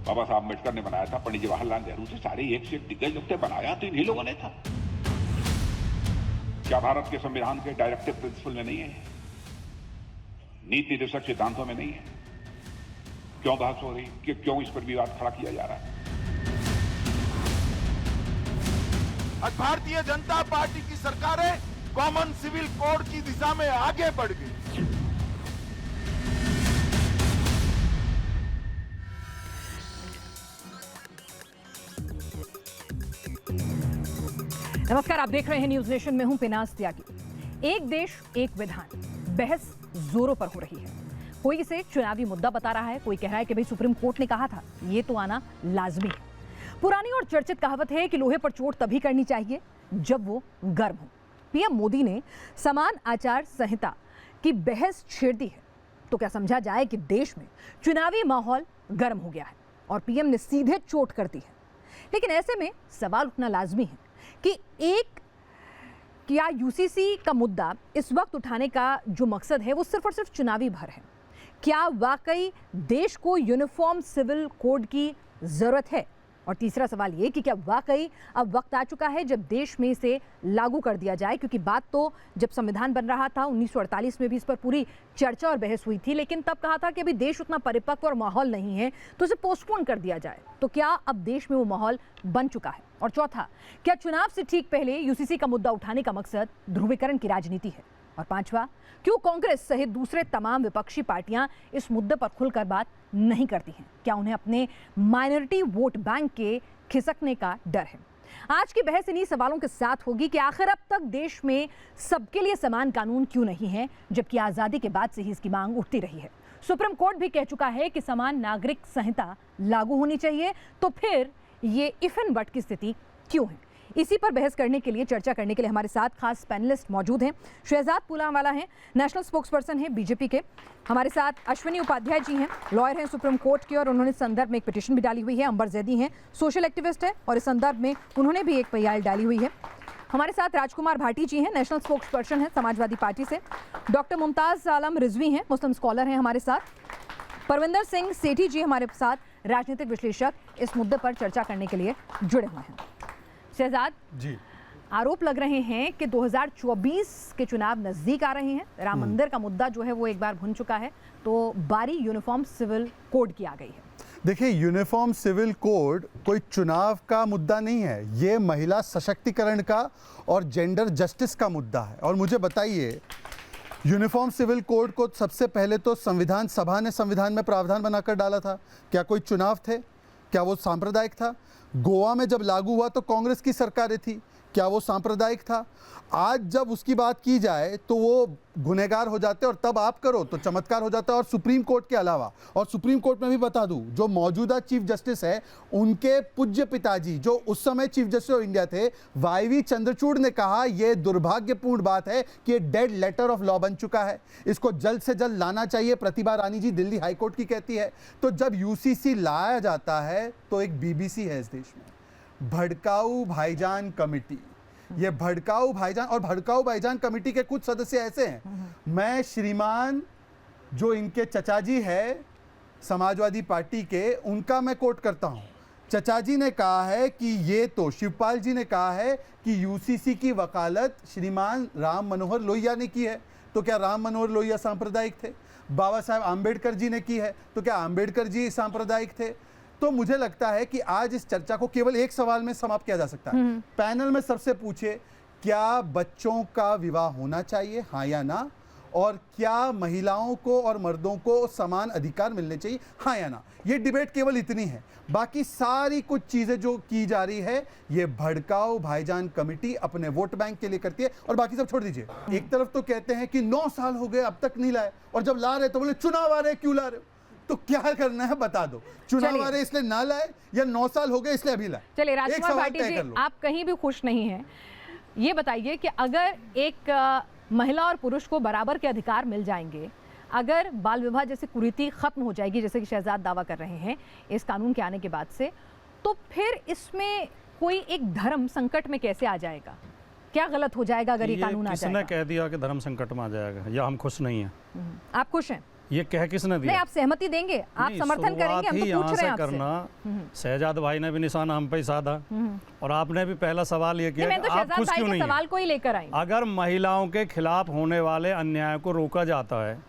बाबा साहब अम्बेडकर ने बनाया था, पंडित जवाहरलाल नेहरू से सारे एक से एक दिग्गज लोग थे, बनाया तो इन्हीं लोगों ने था। क्या भारत के संविधान के डायरेक्टिव प्रिंसिपल में नहीं है, नीति निर्देशक सिद्धांतों में नहीं है? क्यों बहस हो रही कि क्यों इस पर विवाद खड़ा किया जा रहा है? आज भारतीय जनता पार्टी की सरकारें कॉमन सिविल कोड की दिशा में आगे बढ़ गई। नमस्कार, आप देख रहे हैं न्यूज नेशन में हूं पिनाज त्यागी। एक देश एक विधान, बहस जोरों पर हो रही है। कोई इसे चुनावी मुद्दा बता रहा है, कोई कह रहा है कि भाई सुप्रीम कोर्ट ने कहा था, ये तो आना लाजमी है। पुरानी और चर्चित कहावत है कि लोहे पर चोट तभी करनी चाहिए जब वो गर्म हो। पीएम मोदी ने समान आचार संहिता की बहस छेड़ दी है, तो क्या समझा जाए कि देश में चुनावी माहौल गर्म हो गया है और पीएम ने सीधे चोट कर दी है। लेकिन ऐसे में सवाल उठना लाजमी है कि क्या यूसीसी का मुद्दा इस वक्त उठाने का जो मकसद है वो सिर्फ और सिर्फ चुनावी भर है? क्या वाकई देश को यूनिफॉर्म सिविल कोड की जरूरत है? और तीसरा सवाल ये कि क्या वाकई अब वक्त आ चुका है जब देश में इसे लागू कर दिया जाए? क्योंकि बात तो जब संविधान बन रहा था 1948 में भी इस पर पूरी चर्चा और बहस हुई थी, लेकिन तब कहा था कि अभी देश उतना परिपक्व और माहौल नहीं है तो इसे पोस्टपोन कर दिया जाए। तो क्या अब देश में वो माहौल बन चुका है? और चौथा, क्या चुनाव से ठीक पहले यूसीसी का मुद्दा उठाने का मकसद ध्रुवीकरण की राजनीति है? और पांचवा, क्यों कांग्रेस सहित दूसरे तमाम विपक्षी पार्टियां इस मुद्दे पर खुलकर बात नहीं करती हैं? क्या उन्हें अपने माइनॉरिटी वोट बैंक के खिसकने का डर है? आज की बहस इन्हीं सवालों के साथ होगी कि आखिर अब तक देश में सबके लिए समान कानून क्यों नहीं है, जबकि आजादी के बाद से ही इसकी मांग उठती रही है। सुप्रीम कोर्ट भी कह चुका है कि समान नागरिक संहिता लागू होनी चाहिए, तो फिर ये इफ एंड बट की स्थिति क्यों है? इसी पर बहस करने के लिए, चर्चा करने के लिए हमारे साथ खास पैनलिस्ट मौजूद हैं। शहजाद पूनावाला हैं, नेशनल स्पोक्सपर्सन हैं बीजेपी के। हमारे साथ अश्विनी उपाध्याय जी हैं, लॉयर हैं सुप्रीम कोर्ट के, और उन्होंने इस संदर्भ में एक पिटीशन भी डाली हुई है। अंबर जैदी हैं, सोशल एक्टिविस्ट हैं, और इस संदर्भ में उन्होंने भी एक PIL डाली हुई है। हमारे साथ राजकुमार भाटी जी हैं, नेशनल स्पोक्सपर्सन हैं समाजवादी पार्टी से। डॉक्टर मुमताज आलम रिजवी हैं, मुस्लिम स्कॉलर हैं हमारे साथ। परविंदर सिंह सेठी जी हमारे साथ, राजनीतिक विश्लेषक, इस मुद्दे पर चर्चा करने के लिए जुड़े हुए हैं। शहजाद जी, आरोप लग रहे हैं कि 2024 के चुनाव नजदीक आ रहे हैं, राम मंदिर का मुद्दा जो है वो एक बार भुन चुका है, तो बारी यूनिफॉर्म सिविल कोड की आ गई है। देखिए, यूनिफॉर्म सिविल कोड कोई चुनाव का मुद्दा नहीं है, ये महिला सशक्तिकरण का और जेंडर जस्टिस का मुद्दा है। और मुझे बताइए, यूनिफॉर्म सिविल कोड को सबसे पहले तो संविधान सभा ने संविधान में प्रावधान बनाकर डाला था। क्या कोई चुनाव थे? क्या वो सांप्रदायिक था? गोवा में जब लागू हुआ तो कांग्रेस की सरकारें थी, क्या वो सांप्रदायिक था? आज जब उसकी बात की जाए तो वो गुनहगार हो जाते, और तब आप करो तो चमत्कार हो जाता है। और सुप्रीम कोर्ट के अलावा, और सुप्रीम कोर्ट में भी बता दूं, जो मौजूदा चीफ जस्टिस है, उनके पूज्य पिताजी जो उस समय चीफ जस्टिस ऑफ इंडिया थे, YV चंद्रचूड़ ने कहा यह दुर्भाग्यपूर्ण बात है कि ये डेड लेटर ऑफ लॉ बन चुका है, इसको जल्द से जल्द लाना चाहिए। प्रतिभा रानी जी दिल्ली हाईकोर्ट की कहती है। तो जब यूसीसी लाया जाता है तो एक BBC है इस देश में, भड़काऊ भाईजान कमेटी। ये भड़काऊ भाईजान, और भड़काऊ भाईजान कमेटी के कुछ सदस्य ऐसे हैं, मैं श्रीमान जो इनके चचा जी है समाजवादी पार्टी के, उनका मैं कोट करता हूं। चचा जी ने कहा है कि ये तो शिवपाल जी ने कहा है कि यूसीसी की वकालत श्रीमान राम मनोहर लोहिया ने की है, तो क्या राम मनोहर लोहिया सांप्रदायिक थे? बाबा साहब आम्बेडकर जी ने की है, तो क्या आम्बेडकर जी सांप्रदायिक थे? तो मुझे लगता है कि आज इस चर्चा को केवल एक सवाल में समाप्त किया जा सकता है। पैनल में सबसे पूछे, क्या बच्चों का विवाह होना चाहिए, हाँ या ना? और क्या महिलाओं को और मर्दों को समान अधिकार मिलने चाहिए, हाँ या ना? ये डिबेट केवल इतनी है। बाकी सारी कुछ चीजें जो की जा रही है, ये भड़काऊ भाईजान कमेटी अपने वोट बैंक के लिए करती है, और बाकी सब छोड़ दीजिए। एक तरफ तो कहते हैं कि 9 साल हो गए अब तक नहीं लाए, और जब ला रहे तो बोले चुनाव आ रहे, क्यों ला रहे हो? तो क्या करना है बता दो, चुनाव आ रहे इसलिए ना लाए, या 9 साल हो गए इसलिए अभी लाए? चलिए राजकुमार भाटी जी, आप कहीं भी खुश नहीं हैं, ये बताइए कि अगर एक महिला और पुरुष को बराबर के अधिकार मिल जाएंगे, अगर बाल विवाह जैसी कुरीति खत्म हो जाएगी, जैसे कि शहजाद दावा कर रहे हैं इस कानून के आने के बाद से, तो फिर इसमें कोई एक धर्म संकट में कैसे आ जाएगा? क्या गलत हो जाएगा अगर ये कानून आ जाएगा? किसने कह दिया कि धर्म संकट में आ जाएगा, या हम खुश नहीं हैं? आप खुश हैं? ये कह किसने दिया? नहीं, आप सहमति देंगे, आप नहीं, समर्थन करेंगे, हम तो यहाँ पूछ रहे से हैं आपसे। करना, शहजाद भाई ने भी निशाना हम पे ही साधा और आपने भी पहला सवाल ये किया मैं कि तो आप शहजाद खुश भाई क्यों के नहीं हैं? सवाल को ही लेकर आई। अगर महिलाओं के खिलाफ होने वाले अन्याय को रोका जाता है,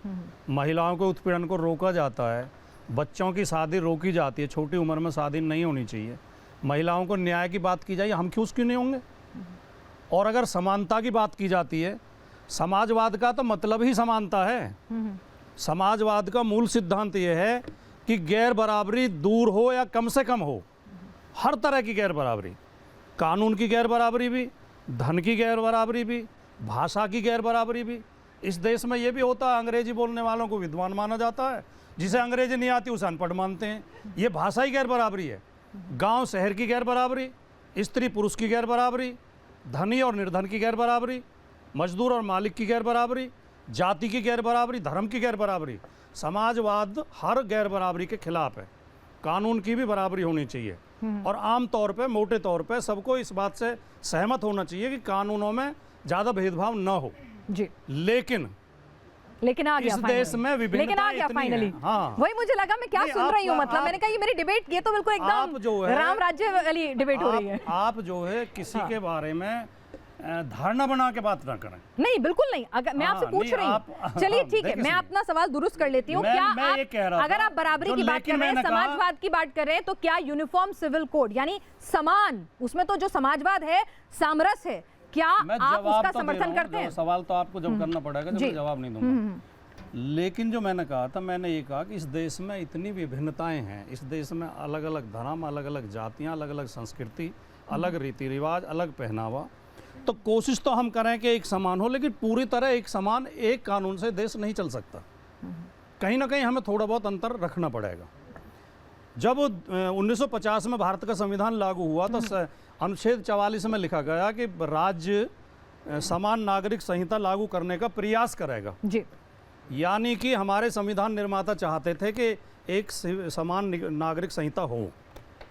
महिलाओं के उत्पीड़न को रोका जाता है, बच्चों की शादी रोकी जाती है, छोटी उम्र में शादी नहीं होनी चाहिए, महिलाओं को न्याय की बात की जाए, हम खुश क्यों नहीं होंगे? और अगर समानता की बात की जाती है, समाजवाद का तो मतलब ही समानता है। समाजवाद का मूल सिद्धांत यह है कि गैर बराबरी दूर हो या कम से कम हो, हर तरह की गैर बराबरी, कानून की गैर बराबरी भी, धन की गैर बराबरी भी, भाषा की गैर बराबरी भी। इस देश में ये भी होता है, अंग्रेजी बोलने वालों को विद्वान माना जाता है, जिसे अंग्रेजी नहीं आती उसे अनपढ़ मानते हैं। ये भाषा ही गैर बराबरी है। गांव शहर की गैर बराबरी, स्त्री पुरुष की गैर बराबरी, धनी और निर्धन की गैर बराबरी, मजदूर और मालिक की गैर बराबरी, जाति की गैर बराबरी, धर्म की गैर बराबरी। समाजवाद हर गैर बराबरी के खिलाफ है। कानून की भी बराबरी होनी चाहिए और आम तौर पे, मोटे तौर पे सबको इस बात से सहमत होना चाहिए कि कानूनों में ज़्यादा भेदभाव न हो। जी, लेकिन आ गया इस देश में विभिन्नता लेकिन आ गया इतनी फाइनली। है। हाँ। वही मुझे लगा, मैं क्या नहीं, सुन रही हूँ, मतलब आप- मैंने कहा ये मेरी डिबेट, ये तो बिल्कुल आप जो एकदम है- राम राज्य वाली डिबेट हो रही है। आप जो है किसी के बारे में धारणा बना के बात ना करें। नहीं, बिल्कुल नहीं। अगर मैं आपसे पूछ नहीं, रही हूँ, आप- चलिए ठीक है, देखिए मैं सुनिए। अपना सवाल दुरुस्त कर लेती हूँ। मैं- क्या मैं ये कह रहा आप, अगर था, आप बराबरी जो की बात लेकिन कर रहे हैं, मैंने कहा- समाजवाद की बात कर रहे हैं, तो क्या यूनिफॉर्म सिविल कोड यानी समान, उसमें तो जो समाजवाद है, सामरस है, क्या मैं आप जवाब उसका तो दे समर्थन रहा हूँ, करते हैं? सवाल तो आपको जब करना पड़ेगा, जब जी। मैं जवाब नहीं दूंगा। लेकिन जो मैंने कहा था, मैंने ये कहा कि इस देश में इतनी विभिन्नताएं हैं, इस देश में अलग अलग धर्म, अलग अलग जातियां, अलग अलग संस्कृति, अलग रीति रिवाज, अलग पहनावा। तो कोशिश तो हम करें कि एक समान हो, लेकिन पूरी तरह एक समान एक कानून से देश नहीं चल सकता। कहीं ना कहीं हमें थोड़ा बहुत अंतर रखना पड़ेगा। जब 1950 में भारत का संविधान लागू हुआ तो अनुच्छेद 44 में लिखा गया कि राज्य समान नागरिक संहिता लागू करने का प्रयास करेगा। जी, यानी कि हमारे संविधान निर्माता चाहते थे कि एक समान नागरिक संहिता हो।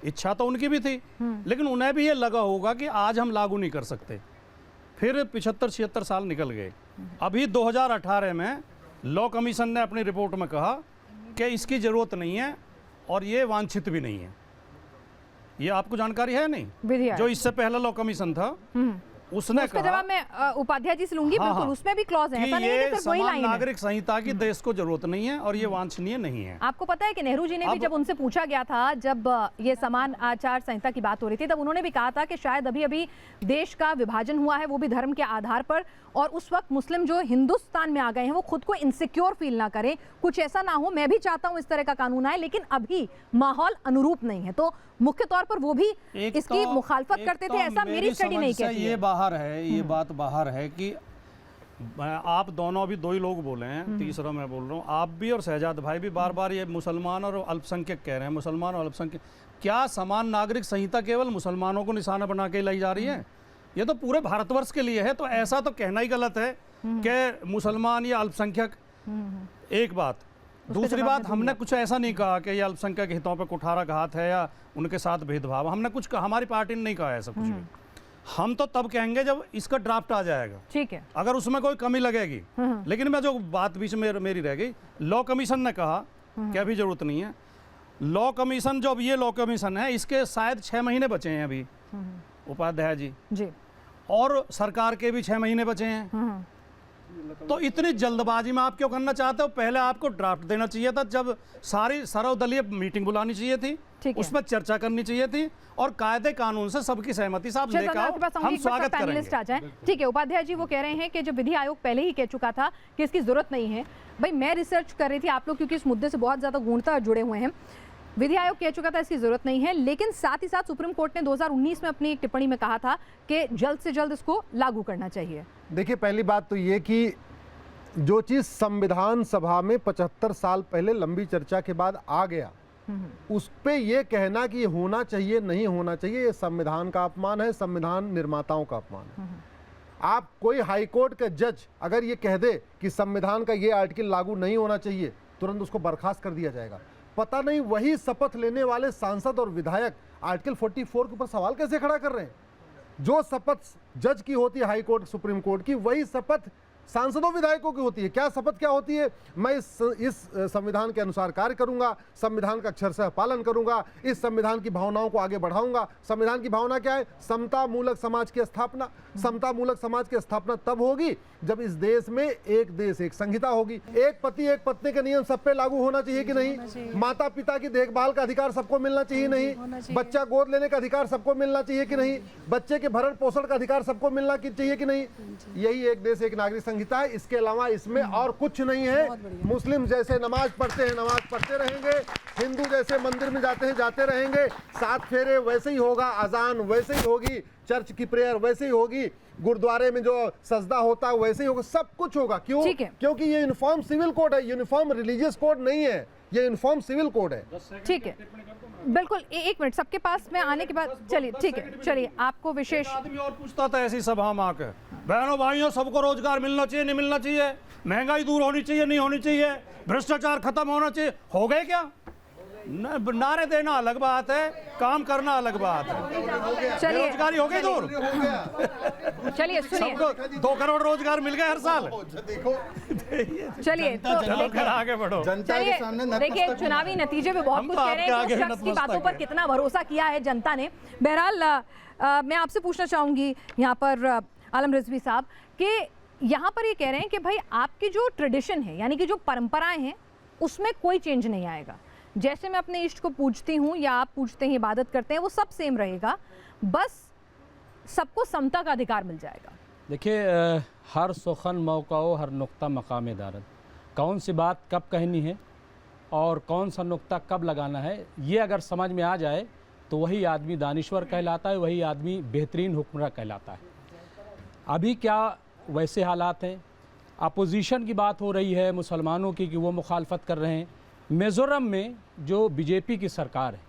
इच्छा तो उनकी भी थी, लेकिन उन्हें भी ये लगा होगा कि आज हम लागू नहीं कर सकते। फिर 75-76 साल निकल गए। अभी 2018 में लॉ कमीशन ने अपनी रिपोर्ट में कहा कि इसकी ज़रूरत नहीं है और ये वांछित भी नहीं है। ये आपको जानकारी है नहीं? विधि जो इससे पहला लॉ कमीशन था उसने उसका कहा जवाब मैं उपाध्याय जी से लूंगी। हाँ, बिल्कुल, हाँ, उसमें भी क्लॉज है, कि ऐसा नहीं है ये कि सिर्फ वही समान लाइन है। नागरिक संहिता की देश को जरूरत नहीं है और ये वांछनीय नहीं है। आपको पता है कि नेहरू जी ने भी, अब- जब उनसे पूछा गया था, जब ये समान आचार संहिता की बात हो रही थी, तब उन्होंने भी कहा था कि शायद अभी अभी देश का विभाजन हुआ है, वो भी धर्म के आधार पर, और उस वक्त मुस्लिम जो हिंदुस्तान में आ गए हैं वो खुद को इनसिक्योर फील ना करें, कुछ ऐसा ना हो। मैं भी चाहता हूं इस तरह का कानून आए, लेकिन अभी माहौल अनुरूप नहीं है। तो मुख्य तौर पर वो भी इसकी मुखालफत करते थे, ऐसा मेरी स्टडी नहीं कहती ये है। बाहर है, ये बात बाहर है कि आप दोनों अभी दो ही लोग बोले हैं, तीसरा मैं बोल रहा हूँ, आप भी और शहजाद भाई भी बार बार ये मुसलमान और अल्पसंख्यक कह रहे हैं, मुसलमान और अल्पसंख्यक। क्या समान नागरिक संहिता केवल मुसलमानों को निशाना बना के लाई जा रही है? ये तो पूरे भारतवर्ष के लिए है। तो ऐसा तो कहना ही गलत है कि मुसलमान या अल्पसंख्यक। एक बात। दूसरी बात, हमने कुछ ऐसा नहीं कहा कि ये अल्पसंख्यक हितों पर कुठाराघात है या उनके साथ भेदभाव। हमने कुछ कहा, हमारी पार्टी ने नहीं कहा ऐसा कुछ भी। हम तो तब कहेंगे जब इसका ड्राफ्ट आ जाएगा, ठीक है, अगर उसमें कोई कमी लगेगी। लेकिन मैं जो बात बीच में मेरी रह गई, लॉ कमीशन ने कहा कि अभी जरूरत नहीं है। लॉ कमीशन, जो अब ये लॉ कमीशन है, इसके शायद 6 महीने बचे हैं अभी, उपाध्याय जी, और सरकार के भी 6 महीने बचे हैं। तो इतनी जल्दबाजी में आप क्यों करना चाहते हो? पहले आपको ड्राफ्ट देना चाहिए था, जब सारी सर्वदलीय मीटिंग बुलानी चाहिए थी, उस पर चर्चा करनी चाहिए थी और कायदे कानून से सबकी सहमति से आप लेकर आओ, हम स्वागत पैनलिस्ट आ करेंगे। जाएं। ठीक है, उपाध्याय जी वो कह रहे हैं कि जब विधि आयोग पहले ही कह चुका था कि इसकी जरूरत नहीं है। भाई मैं रिसर्च कर रही थी, आप लोग क्योंकि इस मुद्दे से बहुत ज्यादा गूढ़ता जुड़े हुए हैं, विधि आयोग कह चुका था इसकी जरूरत नहीं है, लेकिन साथ ही साथ सुप्रीम कोर्ट ने 2019 में अपनी एक टिप्पणी में कहा था कि जल्द से जल्द इसको लागू करना चाहिए। देखिए, पहली बात तो ये कि जो चीज़ संविधान सभा में 75 साल पहले लंबी चर्चा के बाद आ गया, उस पे ये कहना कि ये होना चाहिए नहीं होना चाहिए, ये संविधान का अपमान है, संविधान निर्माताओं का अपमान है। आप कोई हाईकोर्ट का जज अगर ये कह दे कि संविधान का ये आर्टिकल लागू नहीं होना चाहिए, तुरंत उसको बर्खास्त कर दिया जाएगा। पता नहीं वही शपथ लेने वाले सांसद और विधायक आर्टिकल 44 के ऊपर सवाल कैसे खड़ा कर रहे हैं? जो शपथ जज की होती है हाई कोर्ट सुप्रीम कोर्ट की, वही शपथ सांसदों विधायकों की होती है। क्या शपथ क्या होती है? मैं इस संविधान के अनुसार कार्य करूंगा, संविधान का अक्षरशः पालन करूंगा, इस संविधान की भावनाओं को आगे बढ़ाऊंगा। संविधान की भावना क्या है? समता मूलक समाज की स्थापना। समता मूलक समाज की स्थापना तब होगी जब इस देश में एक देश एक संहिता होगी। एक पति एक पत्नी के नियम सब पे लागू होना चाहिए कि नहीं? माता पिता की देखभाल का अधिकार सबको मिलना चाहिए नहीं? बच्चा गोद लेने का अधिकार सबको मिलना चाहिए कि नहीं? बच्चे के भरण पोषण का अधिकार सबको मिलना चाहिए कि नहीं? यही एक देश एक नागरिक संहिता है। इसके अलावा इसमें और कुछ नहीं है। मुस्लिम जैसे नमाज पढ़ते हैं नमाज पढ़ते रहेंगे, हिंदू जैसे मंदिर में जाते हैं जाते रहेंगे, 7 फेरे वैसे ही होगा, अजान वैसे ही होगी, चर्च की प्रेयर वैसे ही होगी, गुरुद्वारे में जो सजदा होता है वैसे ही होगा, सब कुछ होगा। क्यों? क्योंकि ये यूनिफॉर्म सिविल कोड है, यूनिफॉर्म रिलीजियस कोड नहीं है, ये यूनिफॉर्म सिविल कोड है। ठीक है, बिल्कुल। एक मिनट, सबके पास में आने के बाद चलिए, ठीक है, चलिए आपको विशेष आदमी और पूछता था ऐसी सभा में आकर, बहनों भाइयों सबको रोजगार मिलना चाहिए, नहीं मिलना चाहिए, महंगाई दूर होनी चाहिए, नहीं होनी चाहिए, भ्रष्टाचार खत्म होना चाहिए, हो गए क्या? नारे देना अलग बात है, काम करना अलग बात है। चलिए, बेरोजगारी हो गई दूर। चलिए सुनिए, सबको 2 करोड़ रोजगार मिल गए हर साल। चलिए तो आगे बढ़ो। जनता के सामने देखिए, चुनावी नतीजे में बहुत कुछ कह रहे हैं कि उस शख्स की बातों पर कितना भरोसा किया है जनता ने। बहरहाल मैं आपसे पूछना चाहूंगी यहाँ पर आलम रिजवी साहब कि यहाँ पर ये कह रहे हैं कि भाई आपकी जो ट्रेडिशन है, यानी कि जो परंपराएं हैं, उसमें कोई चेंज नहीं आएगा। जैसे मैं अपने इष्ट को पूजती हूँ या आप पूजते हैं, इबादत करते हैं, वो सब सेम रहेगा, बस सबको समता का अधिकार मिल जाएगा। देखिए, हर सुखन मौकाओ हर नुक्ता मकाम दारत, कौन सी बात कब कहनी है और कौन सा नुक्ता कब लगाना है, ये अगर समझ में आ जाए तो वही आदमी दानिश्वर कहलाता है, वही आदमी बेहतरीन हुक्मरान कहलाता है। अभी क्या वैसे हालात हैं? अपोजिशन की बात हो रही है मुसलमानों की कि वो मुखालफत कर रहे हैं। मिज़ोरम में जो बीजेपी की सरकार है,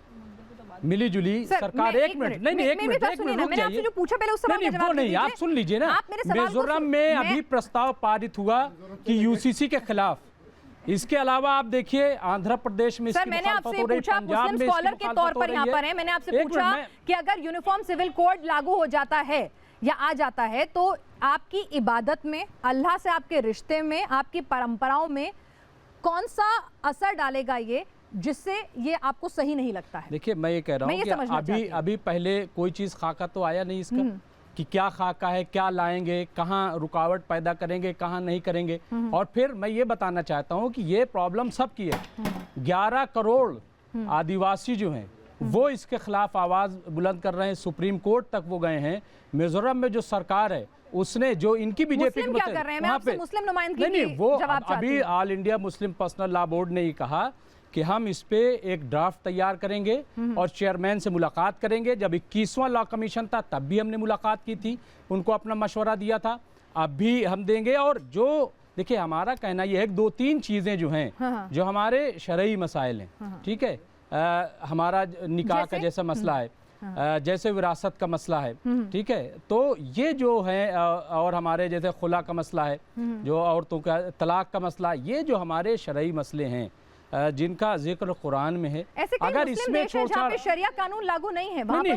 मिली जुली सरकार, एक मिनट रुक जाइए, जो पूछा पहले उस सवाल का जवाब नहीं, आप सुन लीजिए ना। मिज़ोरम में अभी प्रस्ताव पारित हुआ कि यूसीसी के खिलाफ। इसके अलावा आप देखिए आंध्र प्रदेश में सर, मैंने आपसे पूछा, मुस्लिम स्कॉलर के तौर पर यहाँ पर है, मैंने आपसे पूछा कि अगर यूनिफॉर्म सिविल कोड लागू हो जाता है या आ जाता है तो आपकी इबादत में, अल्लाह से आपके रिश्ते में, आपकी परंपराओं में कौन सा असर डालेगा ये, जिससे ये आपको सही नहीं लगता है? देखिए, मैं ये कह रहा हूँ कि अभी पहले कोई चीज़ खाका तो आया नहीं इसका कि क्या खाका है, क्या लाएंगे, कहाँ रुकावट पैदा करेंगे, कहाँ नहीं करेंगे। और फिर मैं ये बताना चाहता हूँ कि ये प्रॉब्लम सबकी है। 11 करोड़ आदिवासी जो हैं वो इसके खिलाफ आवाज़ बुलंद कर रहे हैं, सुप्रीम कोर्ट तक वो गए हैं। मिजोरम में जो सरकार है उसने जो इनकी बीजेपी क्या कर रहे हैं? मैं आपसे मुस्लिम नुमाइंदगी नहीं, वो अभी हूं। All India Muslim personal law board ने ही कहा कि हम इस पे एक ड्राफ्ट तैयार करेंगे और चेयरमैन से मुलाकात करेंगे। जब 21वां लॉ कमीशन था तब भी हमने मुलाकात की थी, उनको अपना मशवरा दिया था, अब भी हम देंगे। और जो देखिए, हमारा कहना यह है कि 2-3 चीज़ें जो हैं जो हमारे शरई मसाइल हैं, ठीक है, हमारा निकाह का जैसा मसला है, जैसे विरासत का मसला है, ठीक है, तो ये जो है, और हमारे जैसे खुला का मसला है, जो औरतों का तलाक का मसला, ये जो हमारे शरई मसले हैं जिनका जिक्र कुरान में है, अगर इसमें शरिया कानून लागू नहीं है, नहीं,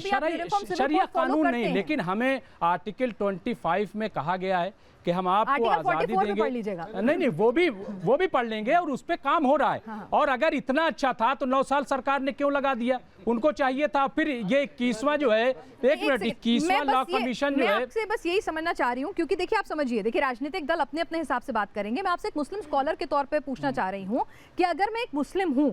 शरिया कानून नहीं, लेकिन हमें आर्टिकल 25 में कहा गया है कि हम आपको आजादी देंगे। नहीं, वो भी पढ़ लेंगे और उस पे काम हो रहा है। हाँ। और अगर इतना अच्छा था तो 9 साल सरकार ने क्यों लगा दिया? उनको चाहिए था। फिर ये 21वां जो है, 21वां लॉ कमीशन जो है, मैं आपसे बस यही समझना चाह रही हूँ, क्योंकि देखिए आप समझिए, देखिए राजनीतिक दल अपने अपने हिसाब से बात करेंगे। मैं आपसे एक मुस्लिम स्कॉलर के तौर पे पूछना चाह रही हूँ कि अगर मैं एक मुस्लिम हूँ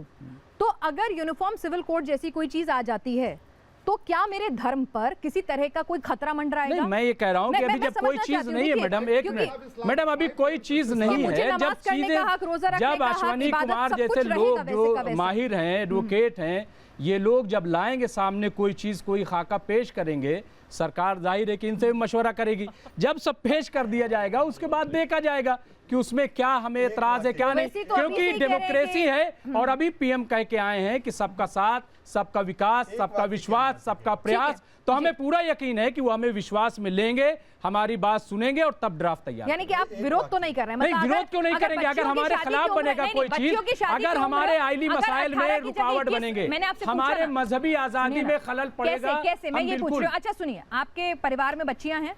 तो अगर यूनिफॉर्म सिविल कोड जैसी कोई चीज आ जाती है तो क्या मेरे धर्म पर किसी तरह का कोई खतरा मंडराएगा? नहीं, मैं ये कह रहा हूँ कि अभी जब कोई चीज नहीं है, मैडम एक मिनट, मैडम अभी कोई चीज नहीं है। जब चीजें, जब अश्वनी कुमार जैसे लोग जो माहिर हैं, एडवोकेट हैं, ये लोग जब लाएंगे सामने कोई चीज, कोई खाका पेश करेंगे, सरकार जाहिर है कि इनसे भी मशवरा करेगी। जब सब पेश कर दिया जाएगा उसके बाद देखा जाएगा कि उसमें क्या हमें एतराज है, क्या नहीं, क्योंकि डेमोक्रेसी है। और अभी पीएम कह के आए हैं कि सबका साथ, सबका विकास, सबका विश्वास, सबका प्रयास, तो हमें पूरा यकीन है कि वो हमें विश्वास में लेंगे, हमारी बात सुनेंगे और तब ड्राफ्ट तैयार। यानी कि आप विरोध तो नहीं कर रहे हैं? नहीं, विरोध क्यों नहीं करेंगे? अगर हमारे खिलाफ बनेगा कोई चीज, अगर हमारे आइली मसाइल में रुकावट बनेंगे, हमारे मजहबी आजादी में खलल पड़ेगा। कैसे? मैं ये पूछ रही हूँ। अच्छा सुनिए, आपके परिवार में बच्चियां हैं?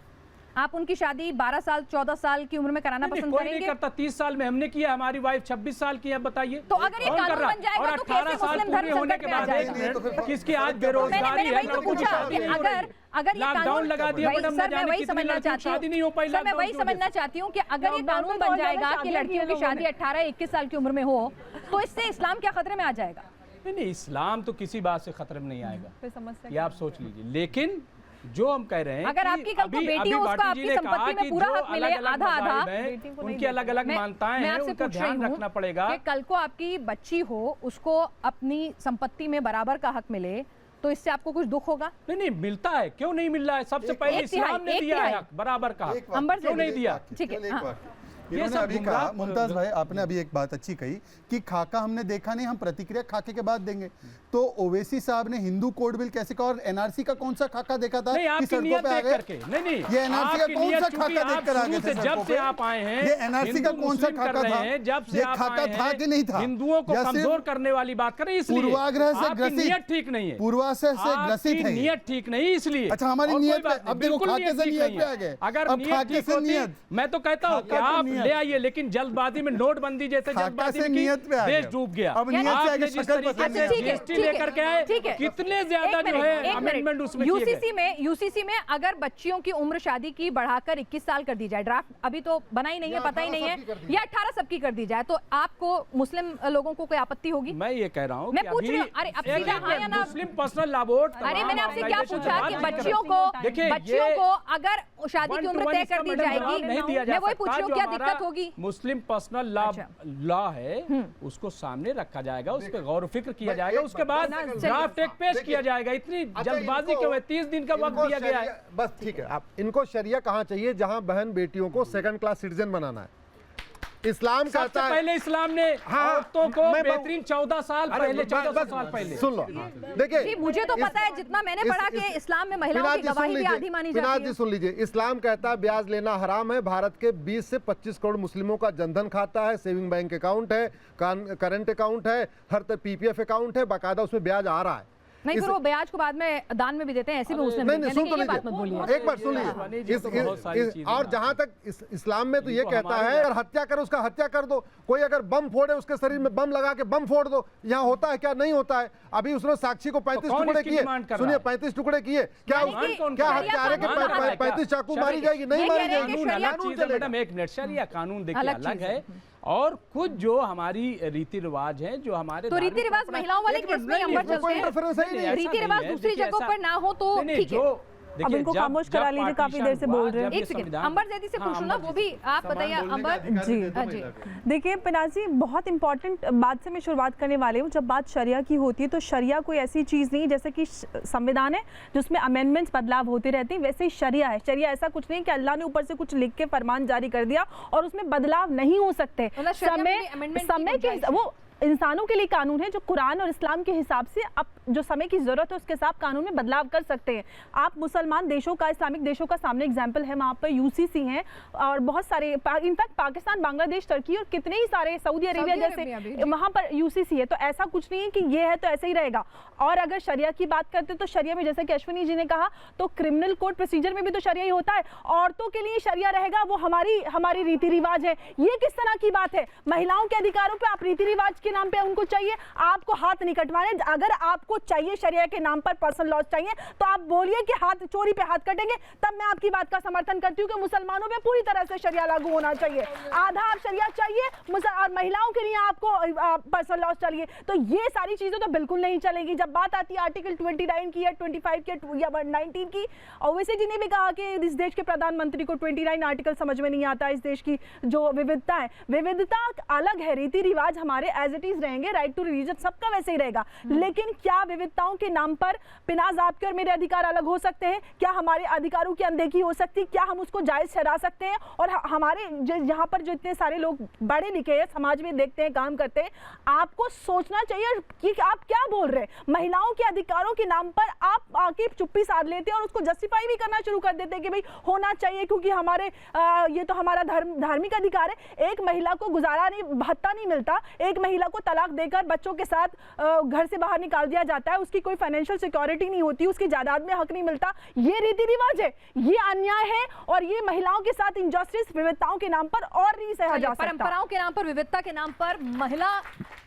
आप उनकी शादी 12 साल 14 साल की उम्र में कराना पसंद कोई करेंगे? नहीं करता। 30 साल में हमने किया, हमारी वाइफ 26 साल की है, बताइए तो अगर ये कौन कर कानून रहा बन जाएगा और तो 18 कैसे साल मुस्लिम पूरे धर्म होने संकट के में आ बाद जाएगा? किसकी आज मैंने बेरोजगारी वही है, तो लोगों की पूछा शादी कि नहीं हो रही। अगर ये लॉकडाउन कानून लगा दिया मैडम, सर मैं वही समझना चाहती हूँ, शादी नहीं हो पाई सर मैं वही लॉकडाउन की वजह समझना से। चाहती हूँ कि अगर ये कानून बन जाएगा कि लड़कियों की शादी 18-21 साल की उम्र में हो तो इससे इस्लाम क्या खतरे में आ जाएगा? नहीं, इस्लाम तो किसी बात से खतरे में नहीं आएगा, फिर समस्या ये आप सोच लीजिए। लेकिन जो हम कह रहे हैं अगर कि आपकी कल को अभी- बेटी अभी हो, उसको बाटी आपकी जी ने संपत्ति कहा में कि पूरा जो हक मिले, अलग-अलग आधा-आधा, मज़ाहिब हैं, उनकी अलग-अलग मान्यताएं मैं हैं, आपसे उनका पूछ रही ध्यान हूँ रखना पड़ेगा। कि कल को आपकी बच्ची हो, उसको अपनी संपत्ति में बराबर का हक मिले तो इससे आपको कुछ दुख होगा? नहीं नहीं, मिलता है, क्यों नहीं मिल रहा है? सबसे पहले एक तिहाई, इस्लाम ने एक दिया है तिहाई। हक बराबर का हक। एक वाक्य, अंबर क्यों नहीं दिया? ठीक है, केवल एक हाँ। वाक्य। ये इन्होंने सब अभी कहा, गुमराह मुमताज भाई आपने अभी एक बात अच्छी कही कि खाका हमने देखा नहीं, हम प्रतिक्रिया खाके के बाद देंगे। तो ओवैसी साहब ने हिंदू कोड बिल कैसे कहा और एनआरसी का कौन सा खाका देखा था नहीं, कि आपकी सड़कों नियत पे आ देख गए? करके नहीं ये एनआरसी का आपकी कौन नियत सा चूंकि खाका आप देख कर आ गए शुरू थे से सड़कों जब से पे? आप आए हैं, ये एनआरसी का हिंदू कौन सा मुस्लिम कर खाका रहे था? हैं, जब से ये आप खाका आए था हैं, कि नहीं था? हिंदुओं को या सिर्फ कमजोर करने वाली बात करें, इसलिए पूर्वाग्रह से आपकी ग्रसित, नियत ठीक नहीं है, पूर्वाग्रह से ग्रसित आपकी है ये। नियत ठीक नहीं, इसलिए। अच्छा, हमारी और कोई नियत बात पे- नहीं, अब देखो बिल्कुल खाके से ठीक नियत नहीं पे है। आ गए। अगर अब नियत खाके ठीक से होती, नियत। मैं तो कहता हूँ कि खाका से आप नियत। ले आइए, लेकिन जल्दबाजी में नोटबंदी जैसे खाका जल्दबाजी से में की, नियत पे आ देश गए। डूब गया। अब नियत से आपने आगे जिस शक्ल तरीके पसंद से नहीं। जीएसटी लेकर के आए, ठीक है। कितने ज्यादा एक जो मिनट, है एक मिनट। अमेंडमेंट उसमें किए गए। यूसीसी में अगर बच्चियों की उम्र शादी की बढ़ाकर 21 साल कर दी जाए, ड्राफ्ट अभी तो बना ही नहीं है, पता ही नहीं है, या 18 सबकी कर दी जाए, तो आपको मुस्लिम लोगों को कोई आपत्ति होगी? मैं ये कह रहा हूँ मैं कि पूछ अभी रही हूँ, अरे अब सीधा हाँ या ना? मुस्लिम पर्सनल लॉ बोर्ड, अरे मैंने आपसे क्या ऑर्गेनाइजेशन पूछा से कि बात नहीं कर बच्चियों रहा। को देखिए, बच्चियों ये को अगर शादी की उम्र तय कर दी जाएगी, नहीं दिया जा मैं वही सकता, पूछ रही हूँ जो क्या हमारा दिक्कत होगी? मुस्लिम पर्सनल अच्छा। लॉ है, उसको सामने रखा जाएगा, उस पर गौर फिक्र किया जाएगा, उसके बाद चलिए। ड्राफ्ट एक पेश किया जाएगा। इतनी जल्दबाजी क्यों है? 30 दिन का वक्त इनको दिया गया है। शरिया- बस ठीक है, आप इनको शरिया कहाँ चाहिए जहां बहन बेटियों को सेकंड क्लास सिटीजन बनाना है। इस्लाम सबसे कहता है, पहले इस्लाम ने हाँ, औरतों को मैं बेहतरीन 14 साल अरे पहले, बस- 14 बस- साल पहले सुन लो, देखिए जी मुझे तो पता है, जितना मैंने पढ़ा कि इस्लाम में महिलाओं पिनाज की जी सुन गवाही भी लीजिए, आधी मानी पिनाज जाती जी है। सुन लीजिए, इस्लाम कहता है ब्याज लेना हराम है। भारत के 20 से 25 करोड़ मुस्लिमों का जनधन खाता है, सेविंग बैंक अकाउंट है, करंट अकाउंट है, हर तरह पीपीएफ अकाउंट है, बाकायदा उसमें ब्याज आ रहा है। नहीं, फिर वो ब्याज को बाद में दान में भी देते हैं, ऐसे भी मुस्लिम नहीं लोग नहीं, हैं, सुन तो लेकिन ये बात मत लीजिए, बोलिए। एक बार सुन जी, लीजिए। तो बहुत सारी चीजें और हैं। जहां तक इस्लाम में तो ये इनको कहता हमारे है अगर हत्या करे उसका हत्या कर दो। कोई अगर बम फोड़े, उसके शरीर में बम लगा के बम फोड़ दो। यहाँ होता है क्या? नहीं होता है। अभी उसने साक्षी को 35 कौन टुकड़े इसकी किए, डिमांड कर रहा सुनिए, है? 35 टुकड़े किए। क्या यानी कि क्या शरिया हत्यारे के कानून कहा है 35 चाकू शरिया- मारी जाएगी? नहीं ये मारी कह रहे हैं कि जाएगी, शरिया अलग कानून चीज है चलेगा। मैडम, एक मिनट, शरिया कानून देखिए अलग अलग चीज है, और कुछ जो हमारी रीति रिवाज है, जो हमारे तो रीति धार्मिक रिवाज परंपरा- महिलाओं वाले एक केस मिनट, में नहीं, अंबर नहीं, चलते हैं। इंटरफेरेंस है ही नहीं। ऐसा रीति नहीं रिवाज है, दूसरी देखिए, जगहों ऐसा- पर ना हो तो नहीं, नहीं, ठीक है। जो देखिए, इनको जब- खामोश जब करा लीजिए, काफी पार्टीशन देर से बोल हुआ, रहे हैं। जब ये एक सेकंड, संविधान- अंबर जैदी से हाँ, पूछूं ना, अंबर वो भी आप बताइए अंबर जी। हाँ जी, देखिए पिनाजी, बहुत इंपॉर्टेंट बात से मैं शुरुआत करने वाली हूँ। जब बात शरिया की होती है तो शरिया कोई ऐसी चीज़ नहीं जैसे कि संविधान है जिसमें अमेंडमेंट्स बदलाव होते रहते हैं, वैसे ही शरिया है। शरिया ऐसा कुछ नहीं कि अल्लाह ने ऊपर से कुछ लिख के फरमान जारी कर दिया और उसमें बदलाव नहीं हो सकते। मतलब शरिया में भी amendment की समय के गुंजाइश है। वो इंसानों के लिए कानून है जो कुरान और इस्लाम के हिसाब से अब जो समय की ज़रूरत है उसके हिसाब कानून में बदलाव कर सकते हैं। आप मुसलमान देशों का, इस्लामिक देशों का सामने एग्जाम्पल है, वहाँ पर यूसीसी हैं और बहुत सारे, इनफैक्ट पाकिस्तान, बांग्लादेश, टर्की और कितने ही सारे, सऊदी अरेबिया जैसे वहाँ पर यूसीसी है। तो ऐसा कुछ नहीं है कि ये है तो ऐसे ही रहेगा। और अगर शरिया की बात करते तो शरिया में, जैसे कि अश्विनी जी ने कहा, तो क्रिमिनल कोड प्रोसीजर में भी तो शरिया ही होता है। औरतों के लिए शरिया रहेगा, वो हमारी रीति रिवाज है। ये किस तरह की बात है? महिलाओं के अधिकारों पे आप रीति रिवाज के नाम पे उनको चाहिए, आपको हाथ नहीं कटवाने। अगर आपको चाहिए शरिया के नाम पर पर्सनल लॉ चाहिए तो आप बोलिए कि हाथ, चोरी पे हाथ कटेंगे, तब मैं आपकी बात का समर्थन करती हूँ कि मुसलमानों पे पूरी तरह से शरिया लागू होना चाहिए। आधा आप शरिया चाहिए और महिलाओं के लिए आपको पर्सनल लॉ चाहिए, तो ये सारी चीजें तो बिल्कुल नहीं चलेगी। जब बात आती है आर्टिकल 29 की या 25 की या 19 की, ओवैसी जी ने भी कहा कि इस देश के प्रधानमंत्री को 29 आर्टिकल समझ में नहीं आता। इस देश की जो विविधता है, विविधता अलग है, रीति रिवाज हमारे एज इट इज रहेंगे, राइट टू रिलीजन सबका वैसे ही रहेगा। लेकिन क्या विविधताओं के नाम पर पिनाज आपके और मेरे अधिकार अलग हो सकते हैं? क्या हमारे अधिकारों की अनदेखी हो सकती? क्या हम उसको जायज ठहरा सकते हैं? और हमारे यहाँ पर जो इतने सारे लोग बड़े लिखे हैं, समाज में देखते हैं, काम करते हैं, आपको सोचना चाहिए कि आप क्या बोल रहे हैं। महिलाओं के अधिकारों के नाम पर आप आके चुप्पी साध लेते हैं और उसको जस्टिफाई भी करना शुरू कर देते हैं कि भाई होना चाहिए क्योंकि हमारे ये तो हमारा धार्मिक अधिकार है। एक महिला को गुजारा नहीं, भत्ता नहीं मिलता, एक महिला को तलाक देकर बच्चों के साथ घर से बाहर निकाल दिया जाता है, उसकी कोई फाइनेंशियल सिक्योरिटी नहीं होती, उसकी जायदाद में हक नहीं मिलता। ये रीति रिवाज है, ये अन्याय है और ये महिलाओं के साथ इनजस्टिस विविधताओं के नाम पर और नहीं सहा जा सकता। परंपराओं के नाम पर, विविधता के नाम पर महिला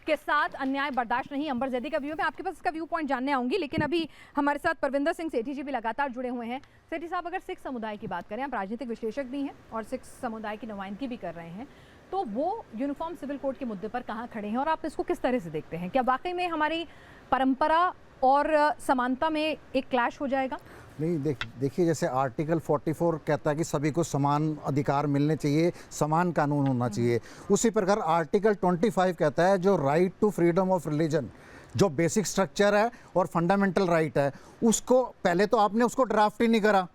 के साथ अन्याय बर्दाश्त नहीं। अंबर जैदी का व्यू, मैं आपके पास इसका व्यू पॉइंट जानने आऊंगी, लेकिन अभी हमारे साथ परविंदर सिंह सेठी जी भी लगातार जुड़े हुए हैं। सेठी साहब, अगर सिख समुदाय की बात करें, आप राजनीतिक विश्लेषक भी हैं और सिख समुदाय की नुमाइंदगी भी कर रहे हैं, तो वो यूनिफॉर्म सिविल कोड के मुद्दे पर कहाँ खड़े हैं और आप इसको किस तरह से देखते हैं? क्या वाकई में हमारी परंपरा और समानता में एक क्लैश हो जाएगा? नहीं, देखिए जैसे आर्टिकल 44 कहता है कि सभी को समान अधिकार मिलने चाहिए, समान कानून होना चाहिए, उसी प्रकार आर्टिकल 25 कहता है जो right to freedom of religion, जो बेसिक स्ट्रक्चर है और फंडामेंटल राइट है, उसको पहले तो आपने उसको ड्राफ्ट ही नहीं करा।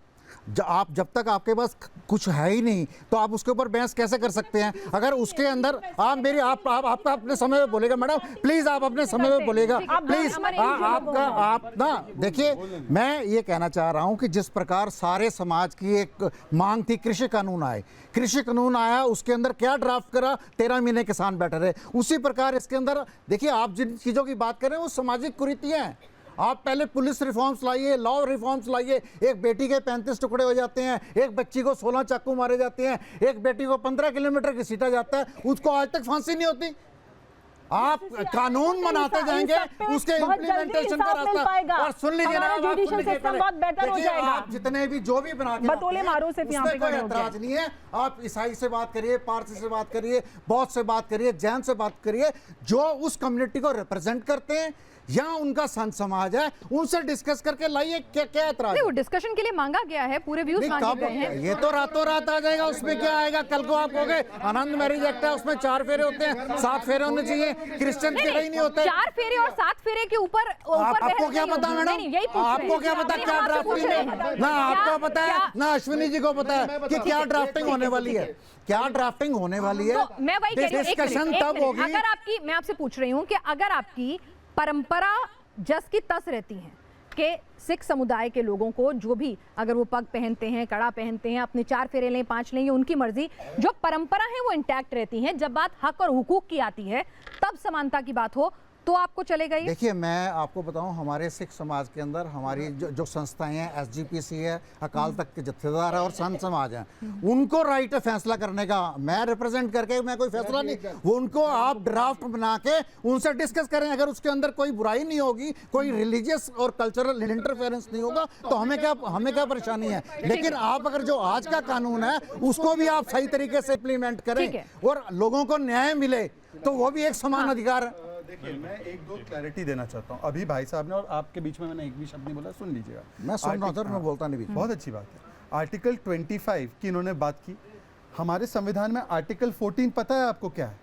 आप जब तक आपके पास कुछ है ही नहीं तो आप उसके ऊपर बहस कैसे कर सकते हैं? अगर उसके अंदर आप अपने समय में बोलेगा मैडम, प्लीज आप अपने समय में बोलेगा प्लीज। आप ना देखिए, मैं ये कहना चाह रहा हूं कि जिस प्रकार सारे समाज की एक मांग थी कृषि कानून आए, कृषि कानून आया, उसके अंदर क्या ड्राफ्ट करा, 13 महीने किसान बैठे रहे। उसी प्रकार इसके अंदर देखिए, आप जिन चीजों की बात कर रहे हैं वो सामाजिक कुरीतियां हैं। आप पहले पुलिस रिफॉर्म्स लाइए, लॉ रिफॉर्म्स लाइए। एक बेटी के 35 टुकड़े हो जाते हैं, एक बच्ची को 16 चाकू मारे जाते हैं, एक बेटी को 15 किलोमीटर घसीटा जाता है, उसको आज तक फांसी नहीं होती। आप कानून बनाते जाएंगे, उसके इम्प्लीमेंटेशन का रास्ता। और सुन लीजिए ना, आप जितने भी जो भी बना के कोई ऐतराज नहीं है। आप ईसाई से बात करिए, पारसी से बात करिए, बौद्ध से बात करिए, जैन से बात करिए, जो उस कम्युनिटी को रिप्रेजेंट करते हैं या उनका संत समाज है, उनसे डिस्कस करके लाइए। क्या ऐतराज? वो डिस्कशन के लिए मांगा गया है, पूरे व्यूज मांगे गए हैं। ये तो रातों रात आ जाएगा, उसमें क्या आएगा? कल को आप कहोगे आनंद मैरिज एक्ट है, उसमें 4 फेरे होते हैं, 7 फेरे होने चाहिए, क्रिश्चियन फेरे ही नहीं होते। 4 फेरे और 7 फेरे के ऊपर आपको क्या पता मैडम? आपको क्या पता क्या ड्राफ्टिंग है? ना आपको पता है ना अश्विनी जी को पता है कि क्या ड्राफ्टिंग होने वाली है, क्या ड्राफ्टिंग होने वाली है। मैं वही कह रही हूं, डिस्कशन तब होगी अगर आपकी, मैं आपसे पूछ रही हूँ कि अगर आपकी परंपरा जस की तस रहती है कि सिख समुदाय के लोगों को जो भी, अगर वो पग पहनते हैं, कड़ा पहनते हैं, अपने 4 फेरे लें, 5 लें, ये उनकी मर्जी, जो परंपरा है वो इंटैक्ट रहती है, जब बात हक और हुकूक की आती है तब समानता की बात हो तो आपको चलेगा ये? देखिए, मैं आपको बताऊं, हमारे सिख समाज के अंदर हमारी जो संस्थाएं हैं, SGPC है, अकाल तख्त के जत्थेदार है और संत समाज है, उनको राइट है फैसला करने का। मैं रिप्रेजेंट करके मैं कोई फैसला नहीं, वो उनको आप ड्राफ्ट बना के उनसे डिस्कस करें। अगर उसके अंदर कोई बुराई नहीं होगी, कोई रिलीजियस और कल्चरल इंटरफेरेंस नहीं होगा तो हमें क्या परेशानी है। लेकिन आप अगर जो आज का कानून है उसको भी आप सही तरीके से इम्प्लीमेंट करें और लोगों को न्याय मिले तो वो भी एक समान अधिकार है। देखिए, मैं एक दो क्लैरिटी देना चाहता हूँ। अभी भाई साहब ने और आपके बीच में मैंने एक भी शब्द नहीं बोला, सुन लीजिएगा। मैं सुन रहा हूँ, मैं बोलता नहीं। बहुत अच्छी बात है। आर्टिकल 25 की इन्होंने बात की। हमारे संविधान में आर्टिकल 14 पता है आपको क्या है?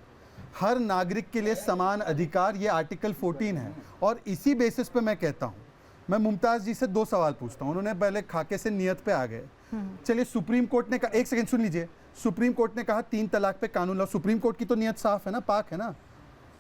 हर नागरिक के लिए समान अधिकार, ये आर्टिकल 14 है। और इसी बेसिस पे मैं कहता हूँ, मैं मुमताज जी से 2 सवाल पूछता हूँ। उन्होंने पहले खाके से नियत पे आ गए। चलिए, सुप्रीम कोर्ट ने कहा, 1 सेकंड सुन लीजिए, सुप्रीम कोर्ट ने कहा 3 तलाक पे कानून लाओ। सुप्रीम कोर्ट की तो नियत साफ है ना, पाक है ना,